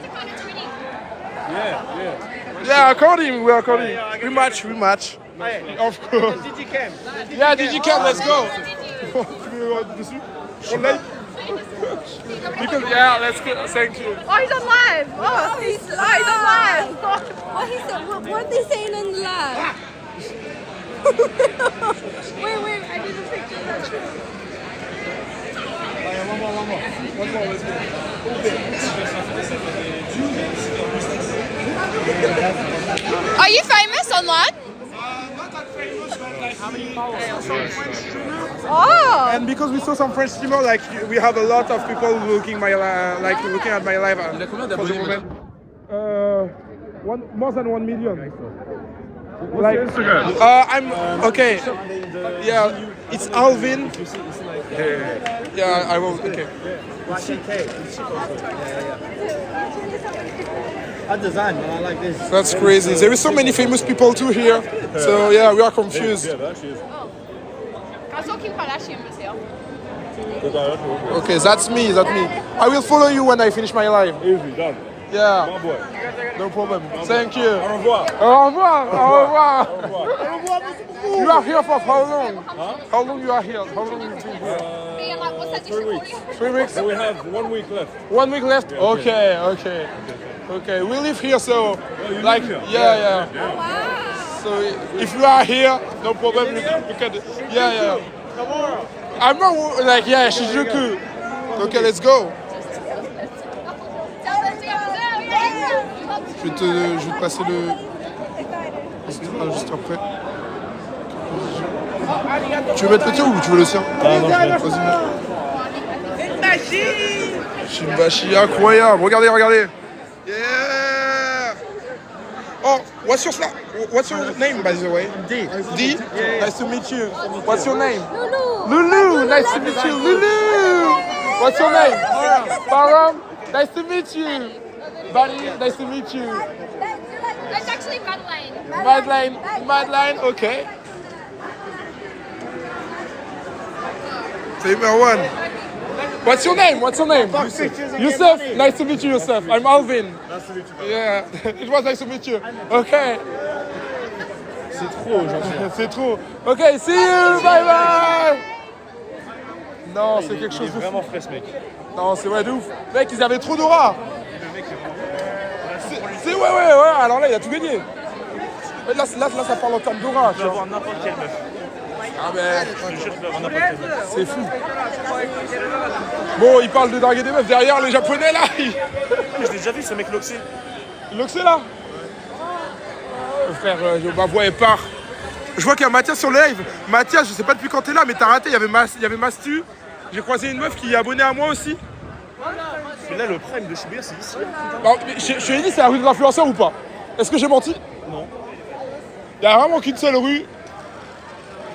Yeah, according. We are according. We match. Of course. DigiCam. Yeah, DigiCam, let's go. Because yeah, let's go. Thank you. Oh, he's on live. Oh, he's on live. What he said? What are they saying in the live? Wait, I need a picture of that. One more, let's go. Are you famous online? Oh. And because we saw some French streamer, like we have a lot of people looking at my live. Il a combien d'abonnés? More than 1 million. What's your Instagram? I'm okay. Yeah, it's Alvin. Yeah, I will. Okay. I design, man. I like this. That's crazy. There is so many famous people too here. So yeah, we are confused. Yeah, that actually is. Okay, that's me. I will follow you when I finish my live. Easy, done. Yeah, My boy. no problem. Thank you. Au revoir. Au revoir. Au revoir. Au revoir. You are here for how long? How long you are here? How long you been here? 3 weeks. 3 weeks? And we have 1 week left. 1 week left? Okay. We live here, so like live here? yeah. So if you are here, no problem. You can yeah. I'm not like yeah, Shinjuku. Okay, let's go. Je vais te passer le juste après. Tu veux mettre le tien ou tu veux le sien? Vas-y, Shimbashi, incroyable. Regardez. Yeah. Oh, what's your name, by the way? D. Nice to meet you. What's your name? Lulu. Nice to meet you, Lulu. What's your name? Param. Nice to meet you. Buddy, nice to meet you. That's actually Madeleine. Madeleine, okay. Say Marwan. What's your name? Youssef. Nice to meet you, Youssef. I'm Alvin. Nice to meet you. Yeah, it was nice to meet you. Okay. C'est trop, j'en C'est trop. Okay, see you. Bye. Non, c'est quelque chose de fou. vraiment frais, ce mec. Non, c'est vrai de ouf. Mec, ils avaient trop d'aura. C'est ouais. Alors là, il a tout gagné. Mais là, ça parle en termes d'aura. Tu vas voir n'importe quelle meuf. Ah mais Je te jure, tu vas voir n'importe quelle meuf. c'est fou. Bon, il parle de draguer des meufs. Derrière, les Japonais, là, Je l'ai déjà vu, ce mec Loxé. Loxé, là. Frère, ma voix, elle part. Je vois qu'il y a Mathias sur le live. Mathias, je sais pas depuis quand t'es là, mais t'as raté. Il y avait Mastu. J'ai croisé une meuf qui est abonnée à moi aussi. Mais là, le prime de Shibuya, c'est ici. Alors, mais je lui ai dit, c'est la rue de l'influenceur ou pas? Est-ce que j'ai menti? Non. Il y a vraiment qu'une seule rue.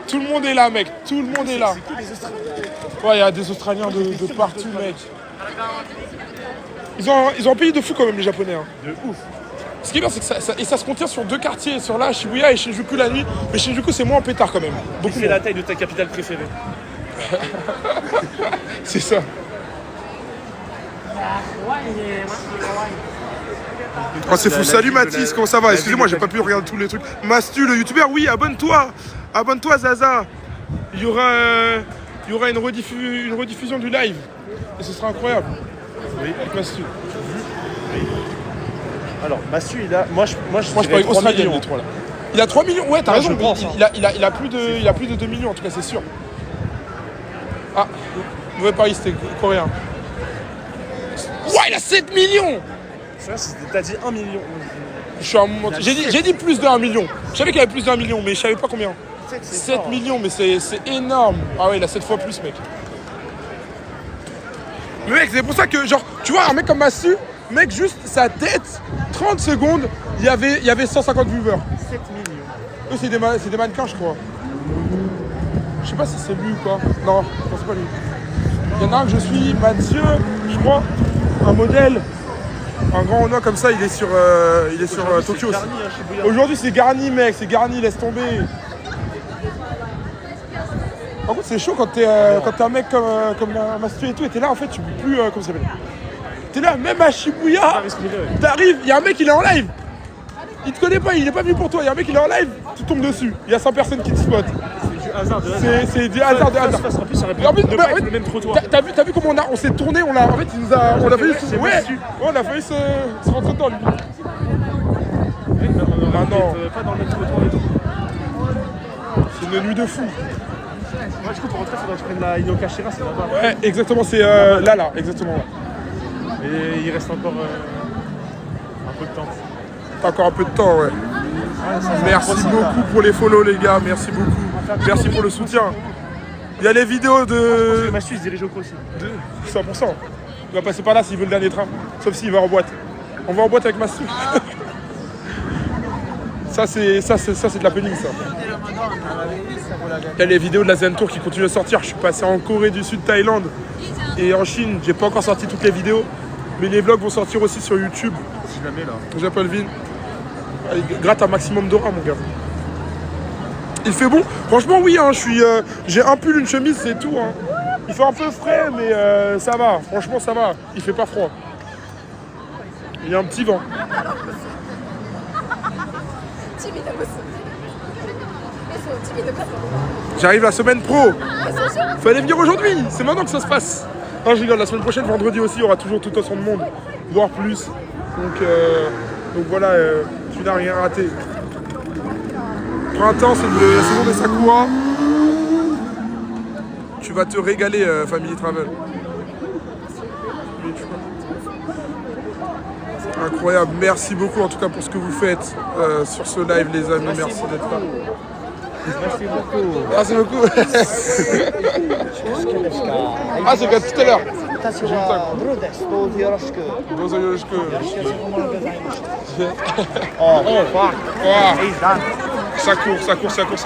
Tout le monde est là, mec. Tout le monde est là. C'est que les Australiens. Ouais, il y a des Australiens de partout, mec. Ils ont un pays de fou quand même, les Japonais. Hein. De ouf. Ce qui est bien, c'est que ça se contient sur 2 quartiers. Sur là, Shibuya et Shinjuku la nuit. Mais Shinjuku, c'est moins en pétard quand même. Beaucoup C'est moins. la taille de ta capitale préférée. C'est ça. Oh, c'est fou. Salut Mathis, comment ça va? Excusez-moi, j'ai pas pu regarder tous les trucs. Mastu, le youtubeur, oui, abonne-toi. Abonne-toi, Zaza. Il y aura une rediffusion du live. Et ce sera incroyable. Oui. Avec Mastu. Alors, Massu, il a. Moi, je Moi, je parie 3 australien, millions. les trois là. Il a 3 millions, ouais, t'as Moi, raison. je pense, Il a plus de 2 millions, en tout cas, c'est sûr. Ah, mauvais pari, c'était coréen. Ouais, il a 7 millions! Ça, t'as dit 1 million. Je suis un moment. J'ai dit plus de 1 million. Je savais qu'il y avait plus de 1 million, mais je savais pas combien. 7 millions, mais c'est énorme. Ah ouais, il a 7 fois plus, mec. Mais mec, c'est pour ça que, genre, tu vois, un mec comme Massu, mec, juste sa tête, 30 secondes, il y avait 150 viewers. 7 millions. Eux, c'est des mannequins, je crois. Je sais pas si c'est lui ou quoi. Non, c'est pas lui. Il y en a un que je suis, Mathieu, je crois, un modèle. Un grand Renoir comme ça, il est sur Tokyo aussi. Aujourd'hui, c'est Garni, mec, c'est Garni, laisse tomber. Par contre, c'est chaud quand t'es un mec comme Mastu et tout, et t'es là, en fait, tu peux plus. Comment ça s'appelle? T'es là, même à Shibuya, t'arrives, il y a un mec, il est en live. Il te connaît pas, il est pas venu pour toi. Il y a un mec, il est en live, tu tombes dessus. Il y a 100 personnes qui te spotent. C'est du hasard de hasard. En plus, ça aurait pu En plus, ne pas être le même trottoir. T'as vu comment on s'est tourné, on a failli on a failli se rentrer dedans lui. Ah non. Pas dans le même trottoir et tout. C'est une nuit de fou. Moi, du coup, pour rentrer, il faudrait que je prenne la Inokashira, c'est là-bas. Ouais, exactement, c'est là, exactement. Et il reste encore un peu de temps. T'as encore un peu de temps, ouais. Merci beaucoup pour les follow, les gars, merci beaucoup. Merci pour le soutien. Il y a les vidéos de Massu, il se dirige au cross. 100%. Il va passer par là s'il veut le dernier train. Sauf s'il va en boîte. On va en boîte avec Massu. Ça c'est de la pénible, ça. Il y a les vidéos de la Zen Tour qui continuent de sortir. Je suis passé en Corée du Sud, Thaïlande et en Chine. J'ai pas encore sorti toutes les vidéos, mais les vlogs vont sortir aussi sur YouTube. Je la mets là. J'appelle Vin. Gratte un maximum d'aura, mon gars. Il fait bon. Franchement, oui, hein, j'ai un pull, une chemise, c'est tout. Hein. Il fait un peu frais, mais ça va. Franchement, ça va. Il fait pas froid. Il y a un petit vent. J'arrive la semaine pro. Fallait venir aujourd'hui. C'est maintenant que ça se passe. Non, je rigole. La semaine prochaine, vendredi aussi, il y aura toujours tout autant de monde, voire plus. Donc voilà, tu n'as rien raté. Printemps, c'est la saison des Sakura. Tu vas te régaler, Family Travel. Incroyable, merci beaucoup en tout cas pour ce que vous faites sur ce live, les amis. Merci d'être là. Merci beaucoup. Merci beaucoup. Ah, c'est le gars de tout à l'heure. Ça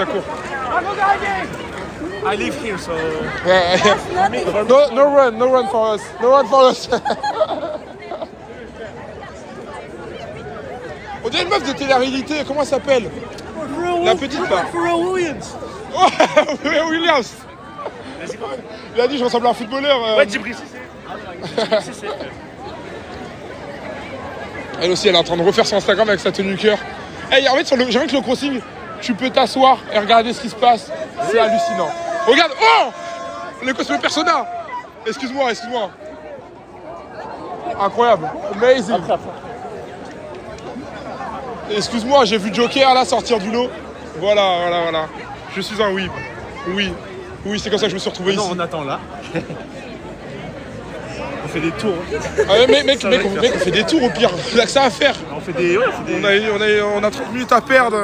court. I live here, so. No run for us. On dirait une meuf de télé-réalité, comment elle s'appelle? La petite là. Pharrell Williams. Oh, Williams. Il a dit je ressemble à un footballeur. Ouais, Djibril Cissé. Elle aussi, elle est en train de refaire son Instagram avec sa tenue cœur. Hey, en fait, j'aimerais que le crossing, tu peux t'asseoir et regarder ce qui se passe. C'est hallucinant. Regarde, oh, le cosplay Persona. Excuse-moi. Incroyable, amazing. Excuse-moi, j'ai vu Joker là sortir du lot. Voilà. Je suis un whip. Oui, c'est comme ça que je me suis retrouvé ici. Non, on attend là. On fait des tours. Ah ouais, mec, on fait des tours au pire. Il a que ça à faire. On fait des. On a 30 minutes à perdre.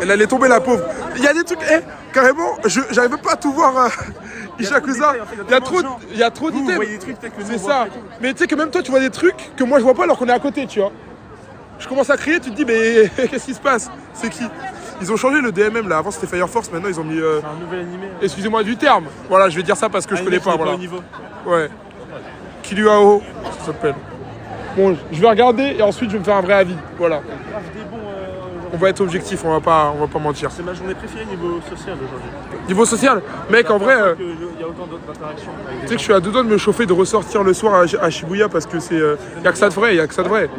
Elle allait tomber, la pauvre. Il y a des trucs, carrément, j'arrive pas à tout voir. Ishakusa, il y a trop d'items. C'est ça. Mais tu sais que même toi, tu vois des trucs que moi je vois pas alors qu'on est à côté, tu vois. Je commence à crier, tu te dis, mais qu'est-ce qui se passe? C'est qui? Ils ont changé le DMM là. Avant c'était Fire Force, maintenant ils ont mis. C'est un nouvel animé. Excusez-moi du terme. Voilà, je vais dire ça parce que je connais pas. Voilà. Pas au niveau. Ouais. Kiluao, ça s'appelle. Bon, je vais regarder et ensuite je vais me faire un vrai avis. Voilà. Des bons On va être objectif, on va pas mentir. C'est ma journée préférée niveau social aujourd'hui. Niveau social, mec, en vrai, Il y a autant d'interactions. tu sais que je suis à deux doigts de me chauffer, de ressortir le soir à Shibuya parce que c'est, y a que ça de vrai, y a que ça de vrai.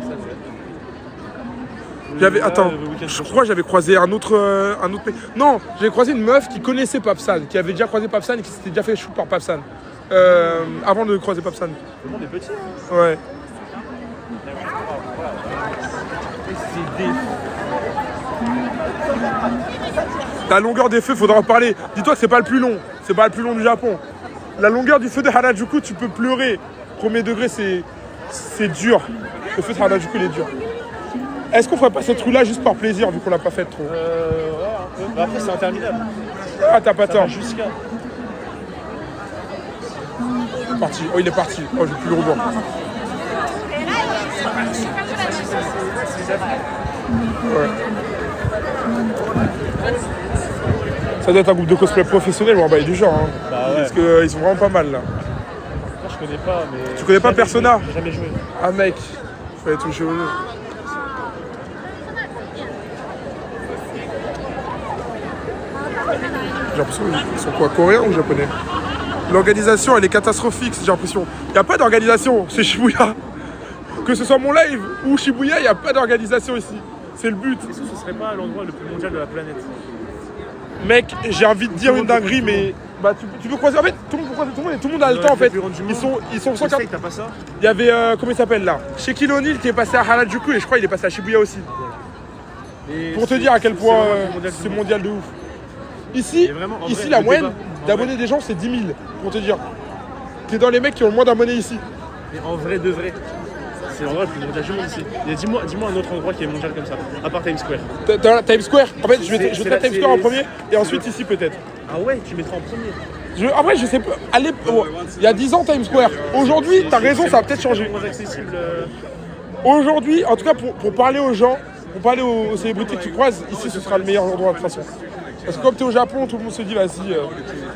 Attends, je crois que j'avais croisé un autre mec. Non, j'avais croisé une meuf qui connaissait Papsan, qui avait déjà croisé Papsan et qui s'était déjà fait shoot par Papsan. Avant de croiser Papsan. Le monde est petit. Hein. Ouais. La longueur des feux, faudra en parler. Dis-toi que c'est pas le plus long. C'est pas le plus long du Japon. La longueur du feu de Harajuku, tu peux pleurer. Premier degré, c'est dur. Le feu de Harajuku, il est dur. Est-ce qu'on ferait pas cette rue-là juste par plaisir, vu qu'on l'a pas faite trop? Ouais, un peu. Bah, après, c'est interminable. Ah, t'as pas tort. Jusqu'à. Il est parti. Oh, il est parti. Oh, j'ai plus le rebond. Ouais. Ça doit être un groupe de cosplay professionnel ou un bail du genre. Hein. Bah ouais. Parce qu'ils sont vraiment pas mal là. Moi, je connais pas, mais. Tu connais pas Persona? J'ai jamais joué. Ah, mec. Fallait toucher au jeu. J'ai l'impression qu'ils sont quoi, coréens ou japonais? L'organisation, elle est catastrophique, j'ai l'impression. Il n'y a pas d'organisation, c'est Shibuya. Que ce soit mon live ou Shibuya, il n'y a pas d'organisation ici. C'est le but. Est-ce que ce serait pas l'endroit le plus mondial de la planète? Mec, j'ai envie de dire une dinguerie, mais bah, tu peux croiser. En fait, tout le monde peut croiser tout le monde et tout le monde a le temps en fait. Ils sont 140. T'as pas ça? Il y avait, comment il s'appelle là? Shaquille O'Neal qui est passé à Harajuku et je crois qu'il est passé à Shibuya aussi. Et pour te dire à quel point c'est c'est mondial de ouf. Ici, vraiment, ici vrai, la le moyenne débat, d'abonnés des gens c'est 10 000, pour te dire. T'es dans les mecs qui ont le moins d'abonnés ici. Mais en vrai de vrai, c'est l'endroit le plus mondial du monde ici. Dis-moi un autre endroit qui est mondial comme ça, à part Times Square. Times Square, en fait je vais Times Square en premier et ensuite ici peut-être. Ah ouais, tu mettras en premier. En vrai je sais pas, allez, il y a 10 ans Times Square. Aujourd'hui, t'as raison, ça a peut-être changé. Moins accessible. Aujourd'hui, en tout cas pour parler aux gens, pour parler aux célébrités que tu croises, ici ce sera le meilleur endroit de toute façon. Parce que comme tu es au Japon, tout le monde se dit vas-y,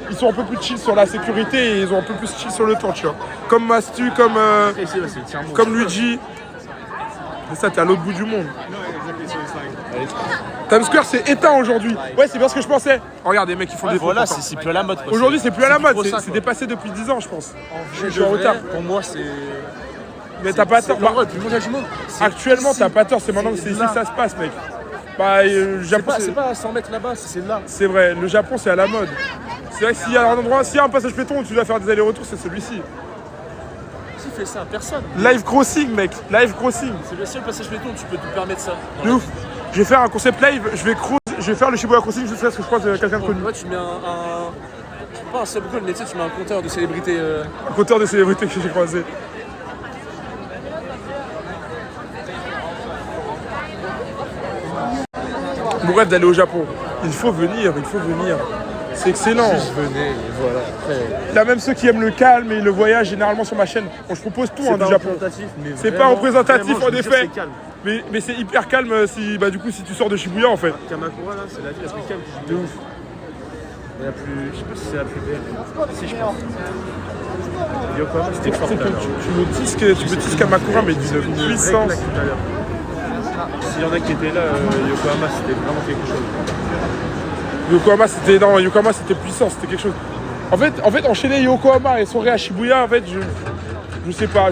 ils sont un peu plus chill sur la sécurité et ils ont un peu plus chill sur le temps, tu vois. Comme Mastu, comme Luigi. Mais ça, t'es à l'autre bout du monde. Times Square, c'est éteint aujourd'hui. Ouais, c'est bien ce que je pensais. Regarde, les mecs, ils font des Voilà, photos. c'est plus à la mode. Aujourd'hui, c'est plus à la mode, trop ça, c'est quoi. dépassé depuis 10 ans, je pense. Je suis De en vrai, retard. Pour moi, c'est. Mais t'as pas tort. l'endroit le plus mondial du monde. Actuellement, t'as pas tort, c'est maintenant que c'est ici que ça se passe, mec. Bah, Japon, C'est pas à 100 mètres là-bas, c'est là. c'est vrai, le Japon c'est à la mode. C'est vrai que s'il y a un endroit, s'il y a un passage piéton où tu dois faire des allers-retours, c'est celui-ci. Qui fait ça? Personne. Live crossing, mec, live crossing. C'est le seul passage piéton où tu peux te permettre ça. De ouf. Je vais faire un concept live, je vais faire le Shibuya crossing jusqu'à ce que je croise quelqu'un de connu. Ouais, tu mets pas un subcall, mais tu sais, tu mets un compteur de célébrités. Un compteur de célébrités que j'ai croisé. Mon rêve d'aller au Japon. Il faut venir, il faut venir. C'est excellent. Venez, voilà. Il y a même ceux qui aiment le calme et le voyage généralement sur ma chaîne. Bon, je propose tout du Japon. C'est pas représentatif en effet. Mais c'est hyper calme si, bah, du coup, si tu sors de Shibuya en fait. Kamakura, là, c'est la ville la plus calme que j'ai vue. Et la plus. Je sais pas si c'est la plus belle. Si, je pense. Yokohama, c'était fort. Tu me tisses Kamakura, mais d'une puissance. S'il y en a qui étaient là, Yokohama, c'était vraiment quelque chose. Yokohama c'était puissant, c'était quelque chose. En fait, enchaîner Yokohama et soirée à Shibuya, en fait, je sais pas.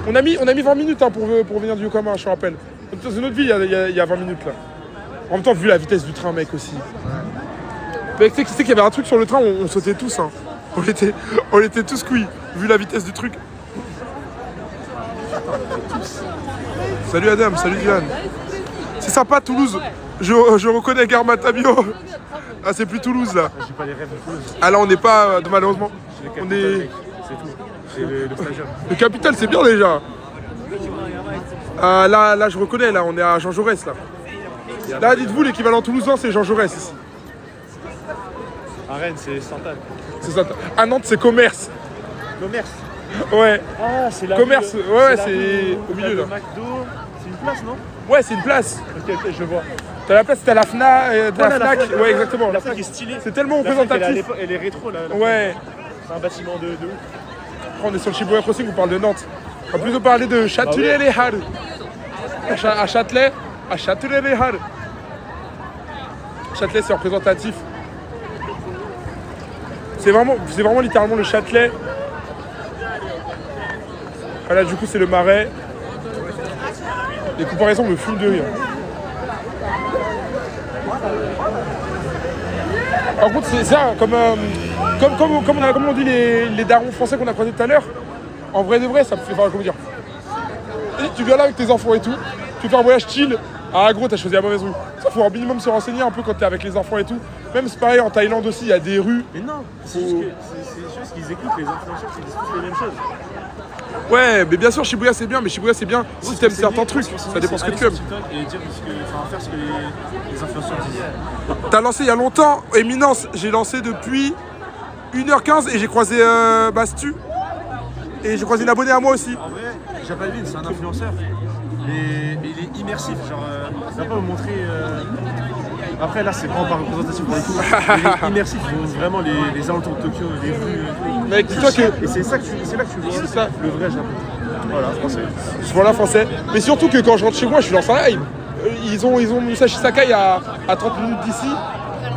On a mis 20 minutes hein, pour venir de Yokohama, je te rappelle. Dans une autre ville, il y a 20 minutes là. En même temps, vu la vitesse du train, mec, aussi. Mec, tu sais qu'il y avait un truc sur le train, on sautait tous. Hein. On était tous couilles, vu la vitesse du truc. Salut Adam, salut Dylan. C'est sympa Toulouse. Je reconnais Gare Matabio. Ah, c'est plus Toulouse là. J'ai pas les rêves de Toulouse. Ah là, on n'est pas, malheureusement. On est. C'est tout. C'est le stagiaire. Le Capitole, c'est bien déjà. Ah, là, je reconnais, là, on est à Jean Jaurès là. Là, dites-vous, l'équivalent toulousain, c'est Jean Jaurès ici. À Rennes, c'est Sainte-Anne. C'est ça. À Nantes, c'est commerce. Commerce. Ouais. Ah, c'est la Commerce, rue, ouais, la c'est rue au milieu, le là. McDo. C'est une place, non? Ouais, c'est une place. Ok, je vois. T'as la place, t'as la FNAC, Voilà, la Fnac, ouais, exactement. La Fnac est stylée. C'est tellement La Fnac, représentatif. elle est rétro là. Ouais. C'est un bâtiment de ouf. Après, on est sur le Shibuya Crossing, on parle de Nantes. On va plutôt parler de Châtelet-les-Halles. À Châtelet-les-Halles. Châtelet, c'est représentatif. C'est vraiment littéralement le Châtelet. Voilà, du coup, c'est le Marais. Les comparaisons me fument de rire. Par contre, c'est ça, comme on dit les darons français qu'on a croisés tout à l'heure. En vrai de vrai, ça me fait... Enfin, comment dire. Et tu viens là avec tes enfants et tout. Tu fais un voyage chill. Ah gros, t'as choisi la mauvaise rue. Ça, faut au minimum se renseigner un peu quand t'es avec les enfants et tout. Même c'est pareil en Thaïlande aussi, il y a des rues. Mais non, c'est juste qu'ils écoutent les influenceurs, ils disent tous les mêmes choses. Ouais, mais bien sûr, Shibuya c'est bien, mais Shibuya c'est bien si t'aimes certains trucs. Ça dépend ce que tu aimes. Et dire faire ce que les influenceurs disent. T'as lancé il y a longtemps, Éminence. J'ai lancé depuis 1h15 et j'ai croisé Bastu. Et j'ai croisé une abonnée à moi aussi. En vrai, Japalvin, c'est un influenceur. Mais il est immersif. Genre, il va pas vous montrer. Après, là, c'est vraiment pas représentatif pour les coups. Il est immersif. Il montre vraiment les alentours de Tokyo, les rues. Mec, dis-toi que. Et c'est là que tu vois ça. Le vrai Japon. Voilà, français. Voilà, français. Mais surtout que quand je rentre chez moi, je suis dans un live. Ils ont Musashi Sakai à 30 minutes d'ici.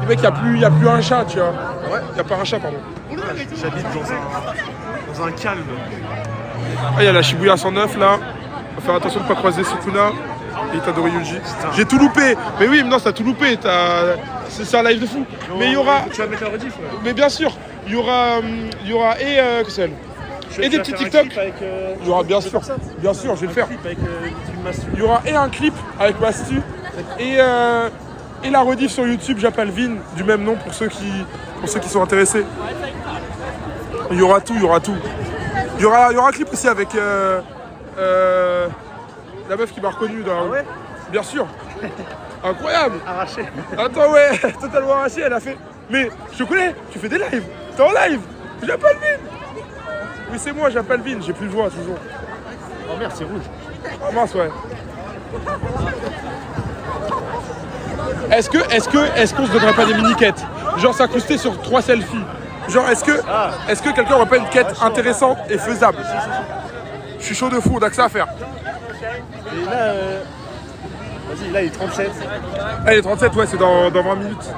Le mec, il n'y a plus un chat, tu vois. Ouais. Il n'y a pas un chat, pardon. J'habite dans un calme. Ah, il y a la Shibuya 109 là. Faut faire attention de ne pas croiser Sukuna et Itadori Yuji. J'ai tout loupé. Mais oui, mais non, t'as tout loupé. C'est un live de fou. Mais il y aura. Tu vas mettre la rediff, ouais. Mais bien sûr, il y aura et des petits TikTok. Il y aura bien sûr, je vais le faire. Il y aura et un clip avec Bastu et la rediff sur YouTube Japalvin du même nom pour ceux qui sont intéressés. Il y aura tout. Il y aura un clip aussi avec la meuf qui m'a reconnu dans la rue. Bien sûr. Incroyable. Arraché. Attends, ouais, totalement arraché, elle a fait. Mais je te connais, tu fais des lives. T'es en live. Japalvin. Oui, c'est moi, Japalvin, j'ai plus de voix toujours. Oh merde, c'est rouge. Oh mince, ouais. Est-ce qu'on se donnerait pas des mini-quêtes? Genre s'incruster sur 3 selfies. Genre, est-ce que quelqu'un aurait pas une quête intéressante et faisable? Je suis chaud de fou, on a que ça à faire. Et là, vas-y, là il est 37. Ah, il est 37, ouais, c'est dans 20 minutes.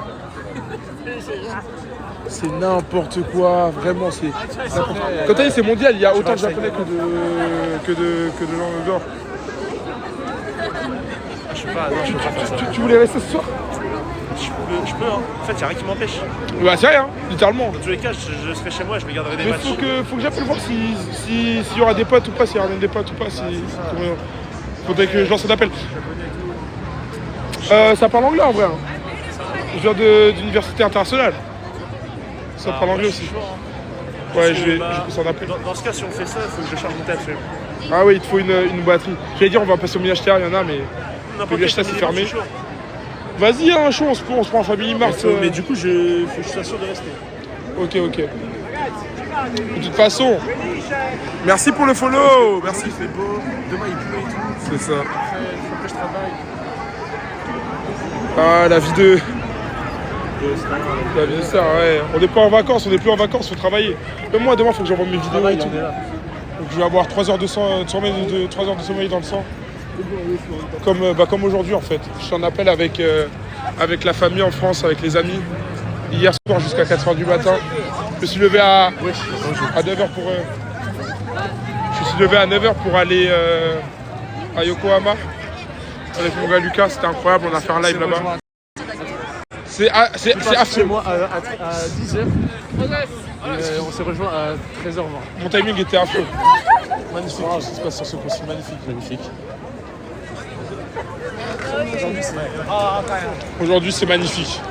C'est n'importe quoi, vraiment, c'est n'importe quoi. Quand t'as dit c'est mondial, il y a autant de japonais que de gens dehors. Je sais pas, non, je peux pas faire ça. Tu voulais rester ce soir? Je peux, hein. En fait, y'a rien qui m'empêche. Bah c'est rien, littéralement. Dans tous les cas, je serai chez moi, je regarderai des Mais matchs. faut que j'appelle voir s'il y aura des potes ou pas, s'il y aura même des potes ou pas. Faudrait que je lance un appel. Ça parle anglais en vrai. Hein. Je viens d'université internationale. Ça parle anglais aussi. Ouais, je vais s'en appeler. Dans ce cas, si on fait ça, il faut que je charge mon téléphone. Ah oui, il te faut une batterie. J'allais dire, on va passer au MiHTR, il y en a, mais le MiHTR c'est fermé. Vas-y, un show, on se prend un Family Mart. Mais du coup, faut que je sois sûr de rester. Ok. De toute façon, merci pour le follow. Merci. Il fait beau, demain il pleut et tout. C'est ça. Après, je travaille. Ah, la vie de star, ouais. On n'est pas en vacances, faut travailler. Même moi, demain, faut que j'envoie mes vidéos et tout. Donc je vais avoir 3 heures de sommeil dans le sang. Comme aujourd'hui en fait. Je suis en appel avec la famille en France, avec les amis. Hier soir jusqu'à 4h du matin. Je me suis levé à 9h pour... Je me suis levé à 9h pour aller à Yokohama avec mon gars Lucas. C'était incroyable, on a fait un live là-bas. C'est affreux. Moi à 10h. On s'est rejoint à 13h20. Mon timing était affreux. Magnifique, ce qui se passe sur ce course, magnifique. Aujourd'hui c'est magnifique.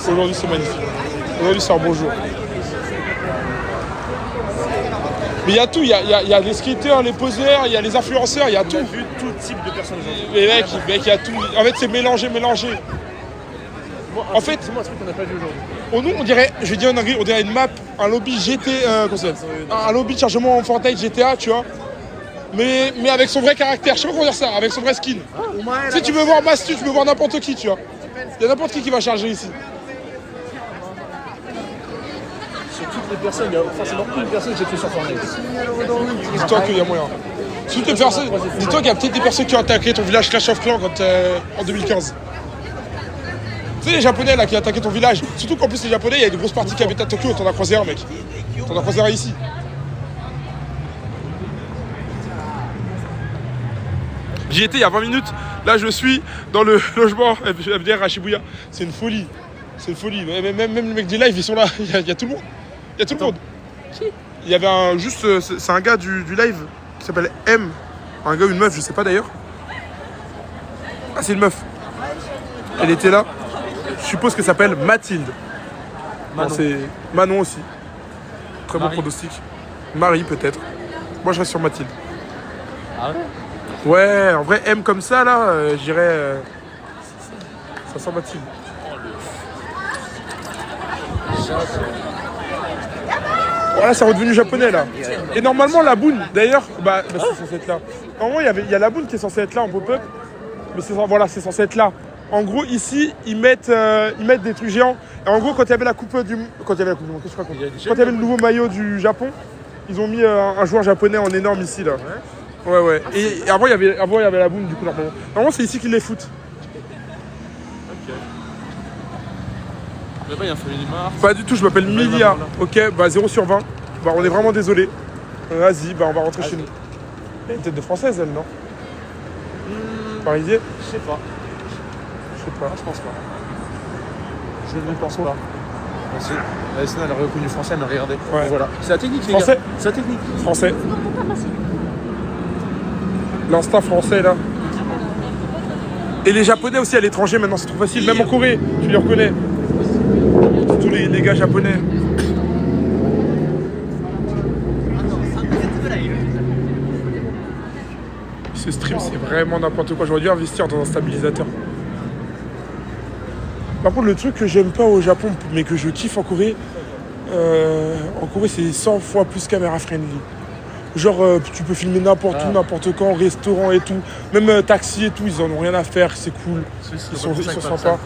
Aujourd'hui c'est un bon jour. Mais il y a tout, il y a les skateurs, les poseurs, il y a les influenceurs, il y a tout. On a vu tout type de personnes aujourd'hui. Les mecs, il y a tout. En fait c'est mélangé. En fait, dis-moi un truc qu'on n'a pas vu aujourd'hui. Nous on dirait une map, un lobby un lobby de chargement en Fortnite GTA, tu vois. Mais avec son vrai caractère, je sais pas comment dire ça, avec son vrai skin. Tu sais, tu veux voir Bastu, tu veux voir n'importe qui, tu vois. Il y a n'importe qui va charger ici. Sur toutes les personnes, il y a forcément une personne qui a tué sur Fortnite. Dis-toi qu'il y a moyen. Dis-toi qu'il y a peut-être des personnes qui ont attaqué ton village Clash of Clans en 2015. Tu sais, les Japonais là qui attaquaient ton village. Surtout qu'en plus, les Japonais, il y a une grosse partie qui habite à Tokyo. T'en as croisé un, mec. T'en as croisé un ici. J'y étais il y a 20 minutes. Là, je suis dans le logement FDR à Shibuya. C'est une folie. C'est une folie. Même les mecs du live, ils sont là. Il y a tout le monde. Il y a tout le monde. Il y avait c'est un gars du live qui s'appelle M. Un gars ou une meuf, je sais pas d'ailleurs. Ah, c'est une meuf. Elle était là. Je suppose qu'elle s'appelle Mathilde. Manon. Non, c'est Manon aussi. Très bon pronostic. Marie peut-être. Moi je reste sur Mathilde. Ah ouais? Ouais, en vrai M comme ça là, je dirais. Ça sent Mathilde. Voilà, c'est redevenu japonais là. Et normalement la boune, d'ailleurs, c'est censé être là. Normalement il y a la boune qui est censée être là en pop-up. Mais c'est censé être là. En gros, ici, ils mettent des trucs géants. Et en gros, quand il y avait la coupe du monde, quand il y avait le nouveau maillot du Japon, ils ont mis un joueur japonais en énorme ici, là. Ouais. Et avant, il y avait la boune, du coup, normalement. Normalement, c'est ici qu'ils les foutent. Ok. Là-bas, il y a un famille Mars. Pas du tout, je m'appelle Milia. Ok, 0 sur 20. On est vraiment désolé. Vas-y, on va rentrer chez nous. Elle a une tête de française, elle, non? Parisienne? Je sais pas. Je sais pas. Je pense pas. Je ne pense pas. La SNA, elle a reconnu français, mais regardez. Ouais. Voilà. C'est la technique, les Français. gars. C'est la technique. Français. L'instinct français, là. Et les Japonais aussi à l'étranger, maintenant, c'est trop facile. Même en Corée, tu les reconnais. Tous les gars japonais. Ce stream, c'est vraiment n'importe quoi. J'aurais dû investir dans un stabilisateur. Par contre, le truc que j'aime pas au Japon, mais que je kiffe en Corée, c'est 100 fois plus caméra friendly. Genre, tu peux filmer n'importe où, n'importe quand, restaurant et tout. Même taxi et tout, ils en ont rien à faire, c'est cool. Ils sont sympas.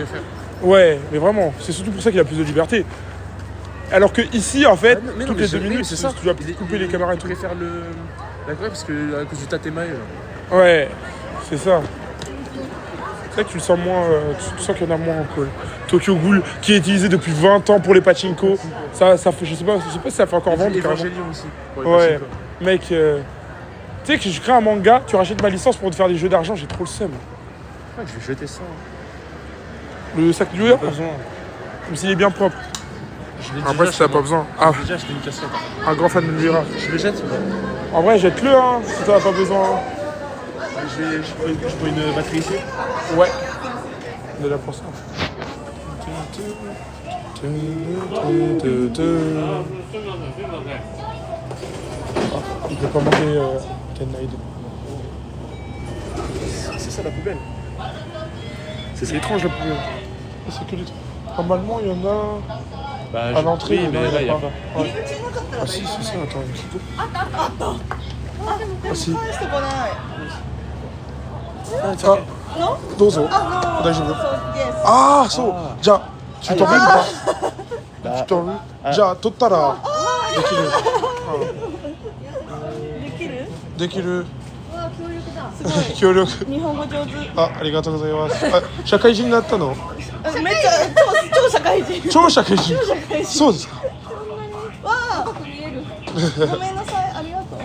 Ouais, mais vraiment, c'est surtout pour ça qu'il y a plus de liberté. Alors que ici, en fait, toutes les 2 minutes, c'est ça. Tu dois couper les caméras et tout. Je préfère la Corée parce que à cause du tatemae. Ouais, c'est ça. C'est vrai que tu le sens moins, tu sens qu'il y en a moins en Corée. Tokyo Ghoul, qui est utilisé depuis 20 ans pour les pachinko. Ça fait, je sais pas si ça fait encore vendre. Evangelion aussi. Ouais, mec, tu sais que je crée un manga, tu rachètes ma licence pour te faire des jeux d'argent, j'ai trop le seum. Ouais, je vais jeter ça. Le sac du joueur, Pas besoin. même s'il est bien propre. Après, déjà, si t'as pas besoin. Ah, Déjà acheté une cassette. un grand fan de Luira. Je le jette. En vrai, jette-le, hein, si t'en as pas besoin. Je prends une batterie ici. Ouais. On est là pour ça. Il peut pas manger Kennaid. C'est ça la poubelle. C'est étrange la poubelle. C'est que les trucs. Normalement, il y en a à l'entrée. Oui, mais là, il n'y a pas. Ouais. Ah si, c'est ça, attends, une petite. Ah si. Ah, Dozo. Daijoubu. Ah, so. Ja, tu t'en veux ou pas? Tu t'en veux? Ja, tottara. Dekiru. 協力。日本語上手。ありがとうございます。社会人になったの？めっちゃ超社会人。超社会人。そうですか。わあ。ごめんなさい、ありがとう。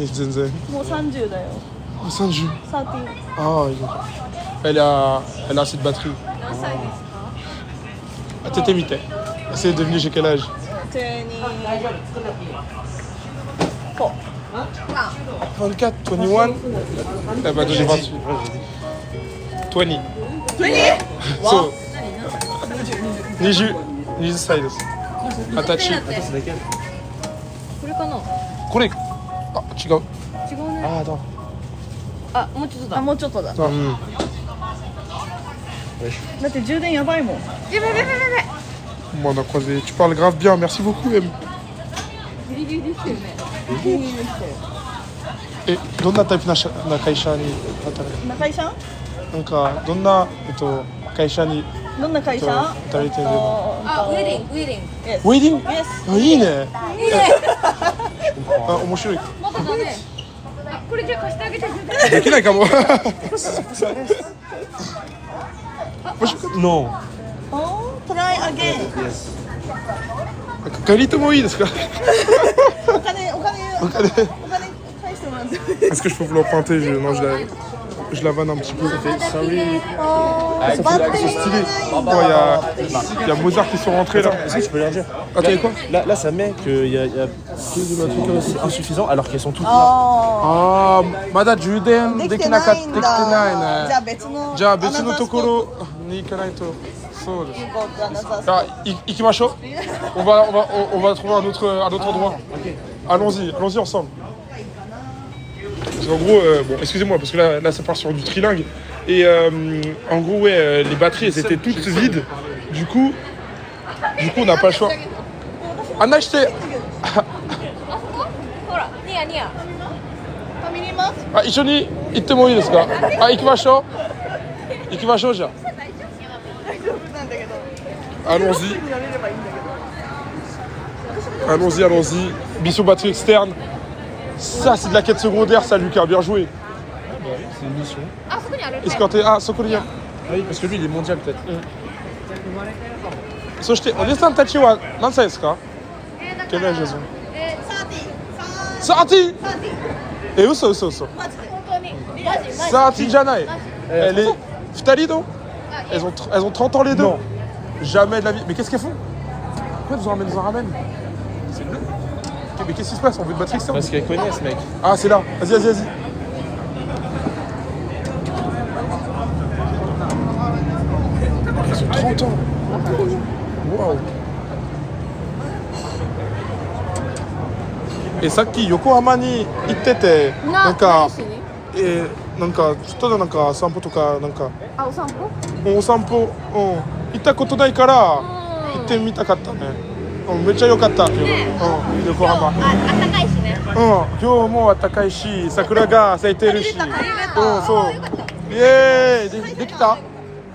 全然。もう30だよ。30。30。Ah, elle a assez de batterie. Ah, t'étais mité. C'est devenu j'ai quel âge? 24, 21. Elle va donner 28. 20. 20? そう。20歳です。二十歳。これかな。これ。あ、違う。違うね。あ、だ。あ、もうちょっとだ。あ、もうちょっとだ。うん。だって充電やばいもん。やばいやばいやばい。Bon, on a croisé. Tu parles grave bien, merci beaucoup, M. ギリギリできてるね。ギリギリできてる。え、どんなタイプな会社に働いてる？中井さん？なんかどんな会社にどんな会社？働いてるの？あ、ウェディング、ウェディング。ウェディング？ Yes。あ、いいね。いいね。あ、面白い。まだだね。これじゃあ貸してあげて。できないかも。 Non. Oh, try again. 借りてもいいですか？お金返してもらって。 Est-ce que je peux vous l'emprunter? Non, je la vanne un petit peu. Sorry. Oh, C'est stylé. Il y a Mozart qui sont rentrés là. Est-ce que tu peux leur dire? Ah, t'as dit quoi? Là, ça met qu'il y a plus de trucs c'est insuffisant alors qu'elles sont toutes là. あ Ah, Mada Juden ー、でできてなきなかった。できていんだ。ないね。じゃあ別の。じゃあ別のところに行かないと。そうです。 アナザース Ah, Ikimashou. On va trouver un autre endroit. Allons-y ensemble. Parce qu'en gros, bon, excusez-moi, parce que là ça part sur du trilingue. Et en gros, ouais, les batteries elles étaient toutes vides. Du coup, on n'a pas le choix. Anachite. ほら、ニヤニヤ。ファミリーマート Ah, 一緒に行ってもいいですか？あ、行きましょう。行きましょうじゃあ。なんだけど。 Allons-y. やれればいいんだけど。 Allons-y. Mission batterie externe. Ça, c'est de la quête secondaire, ça, Lucas. Bien joué. C'est une mission. あ、そこにある。 Est-ce que ah, Sokoria. Ah oui, parce que lui il est mondial peut-être. そして、お姉さんたちは何歳ですか？Quel âge elles ont? サーティー。 30! 嘘。マジで。本当に。マジ。 30 じゃない。2人 elles ont 30 ans les deux. Jamais de la vie. Mais qu'est-ce qu'elles font? Pourquoi elles nous en ramènent? C'est bleu. Ok, mais qu'est-ce qui se passe? On veut de batterie externe? Parce qu'elles connaissent mec. Ah, c'est là. Vas-y. Ils ont 30 ans. Waouh. Etさっき横浜に行ってて、なんかちょっとなんか散歩とかなんかあ、お散歩？お散歩、行ったことないから行ってみたかったね。めっちゃ良かった。横浜。あったかいしね。今日も暖かいし、桜が咲いてるし。そう。イエーイ。できた？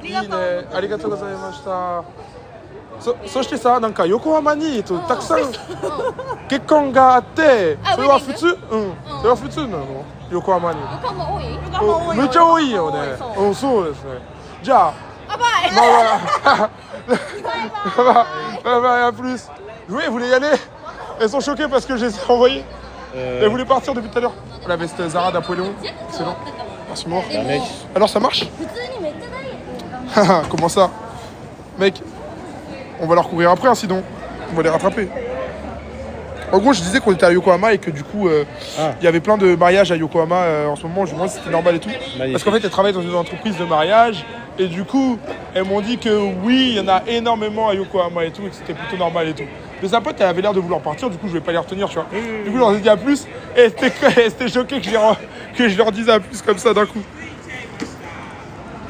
いいね。ありがとうございました。そしてさ、なんか横浜にたくさん結婚があって、それは普通？それは普通なの？横浜に。横浜多い？めっちゃ多いよね。そうですね。じゃあ。あ、バイ。À plus. Oui, vous voulez y aller? Elles sont choquées parce que je les ai envoyées. Elles voulaient partir depuis tout à l'heure. La veste Zara d'Apollon. Excellent. Merci mort. Mec. Alors ça marche? 普通にめっちゃ大変。 Comment ça? Mec, on va leur courir après hein, sinon. On va les rattraper. En gros, je disais qu'on était à Yokohama et que du coup, il y avait plein de mariages à Yokohama en ce moment. Je me demande si c'était normal et tout. Magnifique. Parce qu'en fait, elles travaillent dans une entreprise de mariage. Et du coup, elles m'ont dit que oui, il y en a énormément à Yokohama et tout, et que c'était plutôt normal et tout. Mais sa pote, elle avait l'air de vouloir partir, du coup, je vais pas les retenir, tu vois. Du coup, je leur ai dit à plus, et c'était choqué que je leur dise à plus comme ça d'un coup.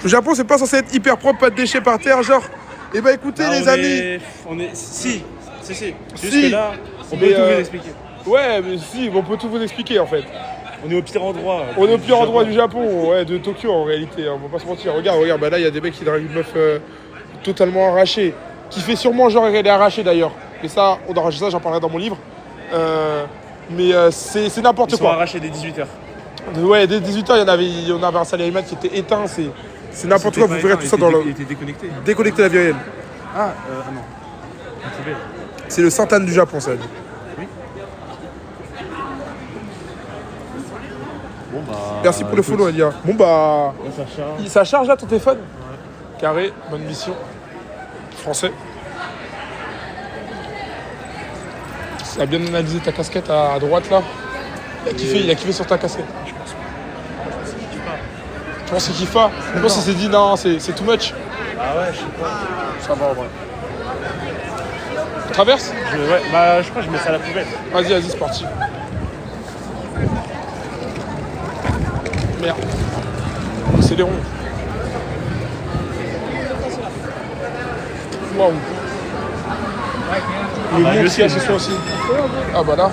Le Japon, c'est pas censé être hyper propre, pas de déchets par terre, genre. Eh ben écoutez, les amis. Si. C'est Si. juste que là, on peut Mais, tout vous expliquer. Ouais, mais si, on peut tout vous expliquer en fait. On est au pire endroit. On est au pire endroit du Japon, ouais, de Tokyo en réalité, on va pas se mentir. Regarde, bah là il y a des mecs qui draguent une meuf totalement arrachée, qui fait sûrement genre elle est arrachée d'ailleurs. Mais ça, j'en parlerai dans mon livre. Mais c'est n'importe Ils sont quoi. arrachés dès 18h. Ouais, dès 18h, il y en avait un Salariman qui était éteint, c'est n'importe quoi, vous verrez tout ça dans le... Il était déconnecté. Déconnecter la vie réelle. Ah non. C'est le Sainte-Anne du Japon, ça. Oui. Bon bah. Merci pour le follow, Elia. Bon bah... Ça charge là ton téléphone? Ouais. Carré, bonne mission. Français. Ça a bien analysé ta casquette à droite là. Il a kiffé sur ta casquette. Je pense qu'il kiffe pas. Je pense qu'il s'est dit non, c'est too much. Ah ouais, je sais pas. Ça va en vrai. Tu traverses? Ouais, bah je crois que je mets ça à la poubelle. Vas-y, c'est parti. Merde. Accélérons. Waouh. Le bah, monde lui qui a aussi, ce soir aussi. Ah bah là.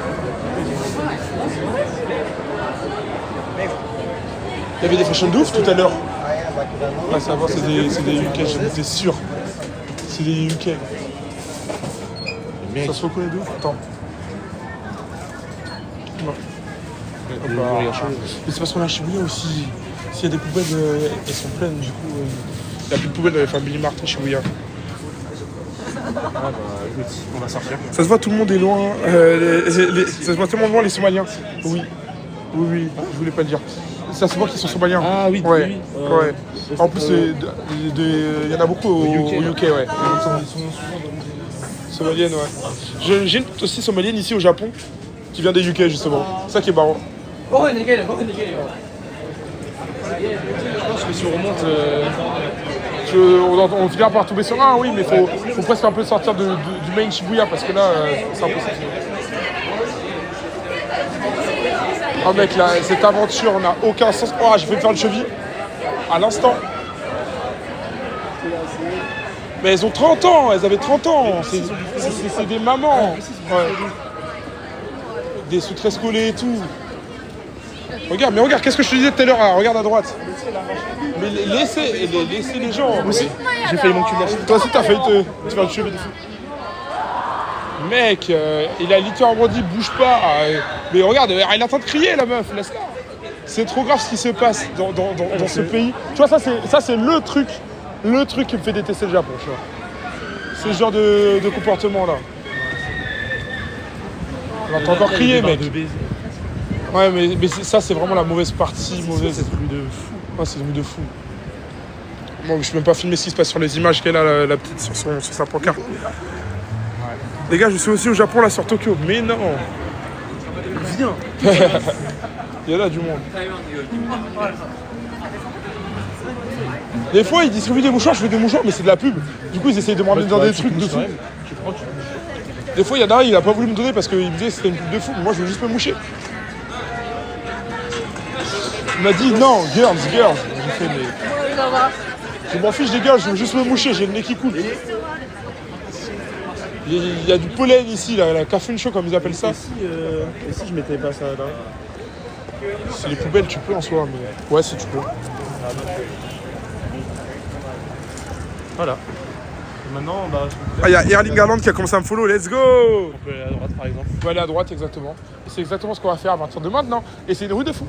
Il y avait des fashion de ouf tout à l'heure. Ouais, ça va, c'est des UK, j'en étais sûr. C'est des UK. Ça se reconnaît de ouf? Attends. Non. Mais c'est parce qu'on a Shibuya aussi. S'il y a des poubelles, elles sont pleines, du coup, il n'y a plus de poubelles dans les Family Mart à Shibuya. Ah bah écoute, on va sortir. Ça se voit, tout le monde est loin. Ça se voit tellement loin, les Somaliens. Oui. Oui, je voulais pas le dire. Ça se voit qu'ils sont Somaliens. Ah oui, ouais. oui. Ouais. En plus, il y en a beaucoup au UK, ouais. Somalienne, ouais. J'ai une pote aussi somalienne ici au Japon, qui vient des UK justement. C'est ça qui est marrant. Je pense que si on remonte... On finira par tomber sur un, oui, mais faut presque un peu sortir du main Shibuya parce que là, c'est impossible. Oh mec, là, cette aventure n'a aucun sens. Oh, j'ai fait me faire le cheville à l'instant. Mais elles ont 30 ans, elles avaient 30 ans. C'est des mamans. Ouais. Des sous-tresses collées et tout. Regarde, qu'est-ce que je te disais tout à l'heure, regarde à droite. Mais laissez les gens. Moi aussi, j'ai failli mon cul. Toi aussi, t'as failli te faire le cheveu. Mec, il a littéralement dit bouge pas. Mais regarde, elle est en train de crier la meuf, laisse-la. C'est trop grave ce qui se passe dans ce pays. Tu vois, ça c'est le truc qui me fait détester le Japon, tu vois. C'est ce genre de comportement là. On entend encore crier, mec. Ouais, mais ça c'est vraiment la mauvaise partie, mauvaise. C'est truc de fou. Ouais, c'est devenu de fou. Bon, je peux même pas filmer ce qui se passe sur les images qu'elle a, la petite, sur sa pancarte. Ouais. Les gars, je suis aussi au Japon, là, sur Tokyo. Mais non. Viens. Il y en a du monde. Des fois, ils distribuent des mouchoirs, je fais des mouchoirs, mais c'est de la pub. Du coup, ils essayent de me ramener dans des trucs de fou. Des fois, il y en a un, il a pas voulu me donner parce qu'il me disait que c'était une pub de fou. Moi, je veux juste me moucher. Il m'a dit non, girls. J'ai fait, mais... Je m'en fiche des girls, je veux juste me moucher, j'ai le nez qui coule. Il y a du pollen ici, la caffeine chaud comme ils appellent ça. Et si je mettais pas ça là? C'est les poubelles, tu peux en soi, mais... Ouais, si tu peux. Voilà. Et maintenant, bah... Ah, il y a Erling Haaland qui a commencé à me follow, let's go! On peut aller à droite par exemple. On peut aller à droite, exactement. Et c'est exactement ce qu'on va faire à partir de maintenant. Et c'est une rue de fou.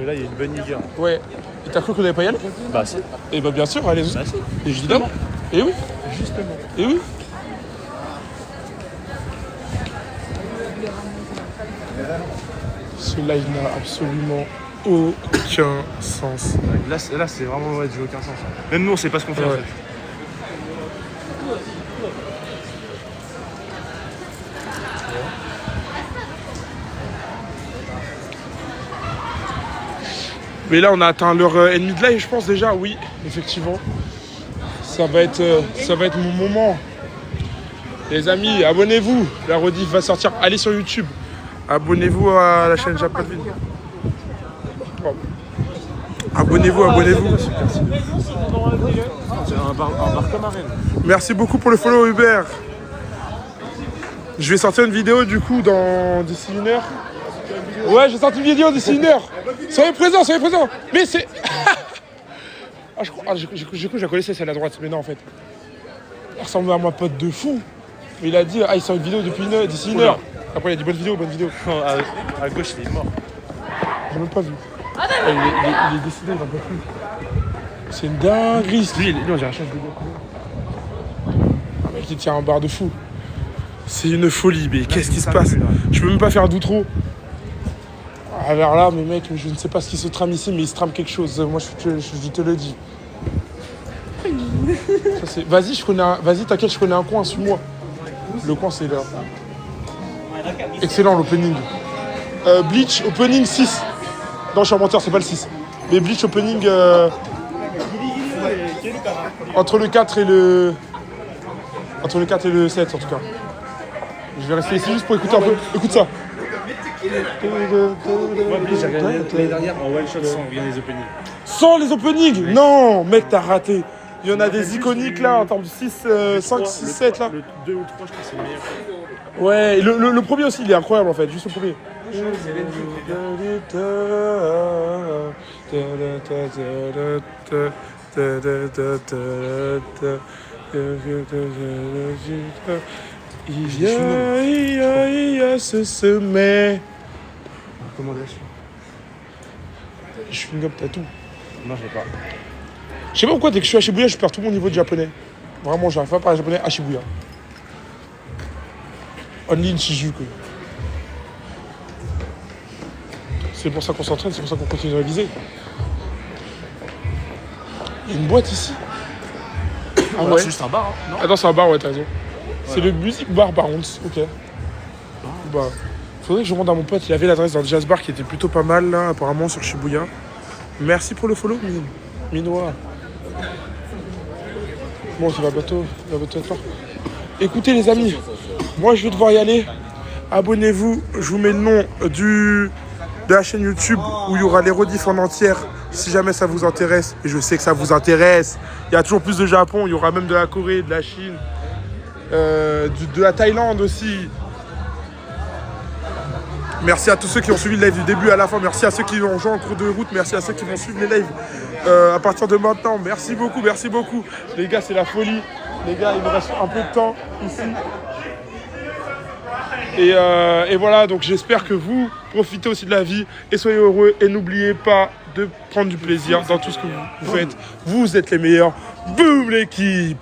Là, il y a une bonne ligue. Ouais. Et t'as cru qu'on n'allait pas y aller? Bah si. Et bah bien sûr, allez-y. Bah si. Évidemment. Et oui. Justement. Et oui. Ce live n'a absolument aucun sens. Là c'est vraiment ouais, du aucun sens. Même nous, on sait pas ce qu'on fait en fait. Mais là, on a atteint l'heure ennemi de live, je pense déjà. Oui, effectivement. Ça va être mon moment. Les amis, abonnez-vous. La rediff va sortir. Allez sur YouTube. Abonnez-vous à la chaîne Japonville. Oh. Abonnez-vous. C'est un bar comme arène. Merci beaucoup pour le follow, Hubert. Je vais sortir une vidéo du coup d'ici une heure. Ouais, j'ai sorti une vidéo d'ici une heure. Soyez présents. Mais c'est... j'ai cru que je la connaissais celle à droite, mais non en fait. Elle ressemble à ma pote de fou. Mais il a dit, il sort une vidéo d'ici une heure. Après il a dit bonne vidéo. À gauche, il est mort. J'ai même pas vu. Il est décédé, il n'en peut plus. C'est une dinguerie. Lui, on dirait un chef de gars. Un mec qui tient un bar de fou. C'est une folie, mais qu'est-ce qui se passe? Je peux même pas faire d'outro. Alors là, mais mec, je ne sais pas ce qui se trame ici, mais il se trame quelque chose. Moi, je te le dis. Vas-y, t'inquiète, je connais un coin, suis-moi. Le coin, c'est là. Excellent, l'opening. Bleach, opening 6. Non, je suis un menteur, c'est pas le 6. Mais Bleach, opening... entre le 4 et le... Entre le 4 et le 7, en tout cas. Je vais rester ici juste pour écouter un peu. Écoute ça. Moi, j'ai regardé l'année dernière en one shot sans bien les openings. Sans les openings? Non, mec, t'as raté. Il y en a des iconiques là, en termes de 6, 5, 6, 7 là. Le 2 ou 3, je pense que c'est le meilleur. Ouais, et le premier aussi, il est incroyable en fait, juste le premier. Il y a ce sommet. Recommandation. Je suis une gomme, t'as tout. Non, je l'ai pas. Je sais pas pourquoi, dès que je suis à Shibuya, je perds tout mon niveau de japonais. Vraiment, j'arrive pas à parler japonais à Shibuya. Only in Shijuku. C'est pour ça qu'on s'entraîne, c'est pour ça qu'on continue de réviser. Il y a une boîte ici. Ah ouais. C'est juste un bar, hein, non? Attends, c'est un bar, ouais, t'as raison. C'est le music bar par contre, ok. Bah, faudrait que je demande à mon pote, il avait l'adresse d'un jazz bar qui était plutôt pas mal là, apparemment sur Shibuya. Merci pour le follow, Minoa. Bon, ça va bientôt être fort. Écoutez les amis, moi je vais devoir y aller. Abonnez-vous, je vous mets le nom de la chaîne YouTube où il y aura les rediffs en entière si jamais ça vous intéresse. Et je sais que ça vous intéresse. Il y a toujours plus de Japon, il y aura même de la Corée, de la Chine, de la Thaïlande aussi. Merci à tous ceux qui ont suivi le live du début à la fin. Merci à ceux qui ont rejoint en cours de route. Merci à ceux qui vont suivre les lives à partir de maintenant. Merci beaucoup, merci beaucoup. Les gars, c'est la folie. Les gars, il me reste un peu de temps ici. Et voilà, donc j'espère que vous profitez aussi de la vie et soyez heureux. Et n'oubliez pas de prendre du plaisir dans tout ce que vous faites. Vous êtes les meilleurs. Boum l'équipe!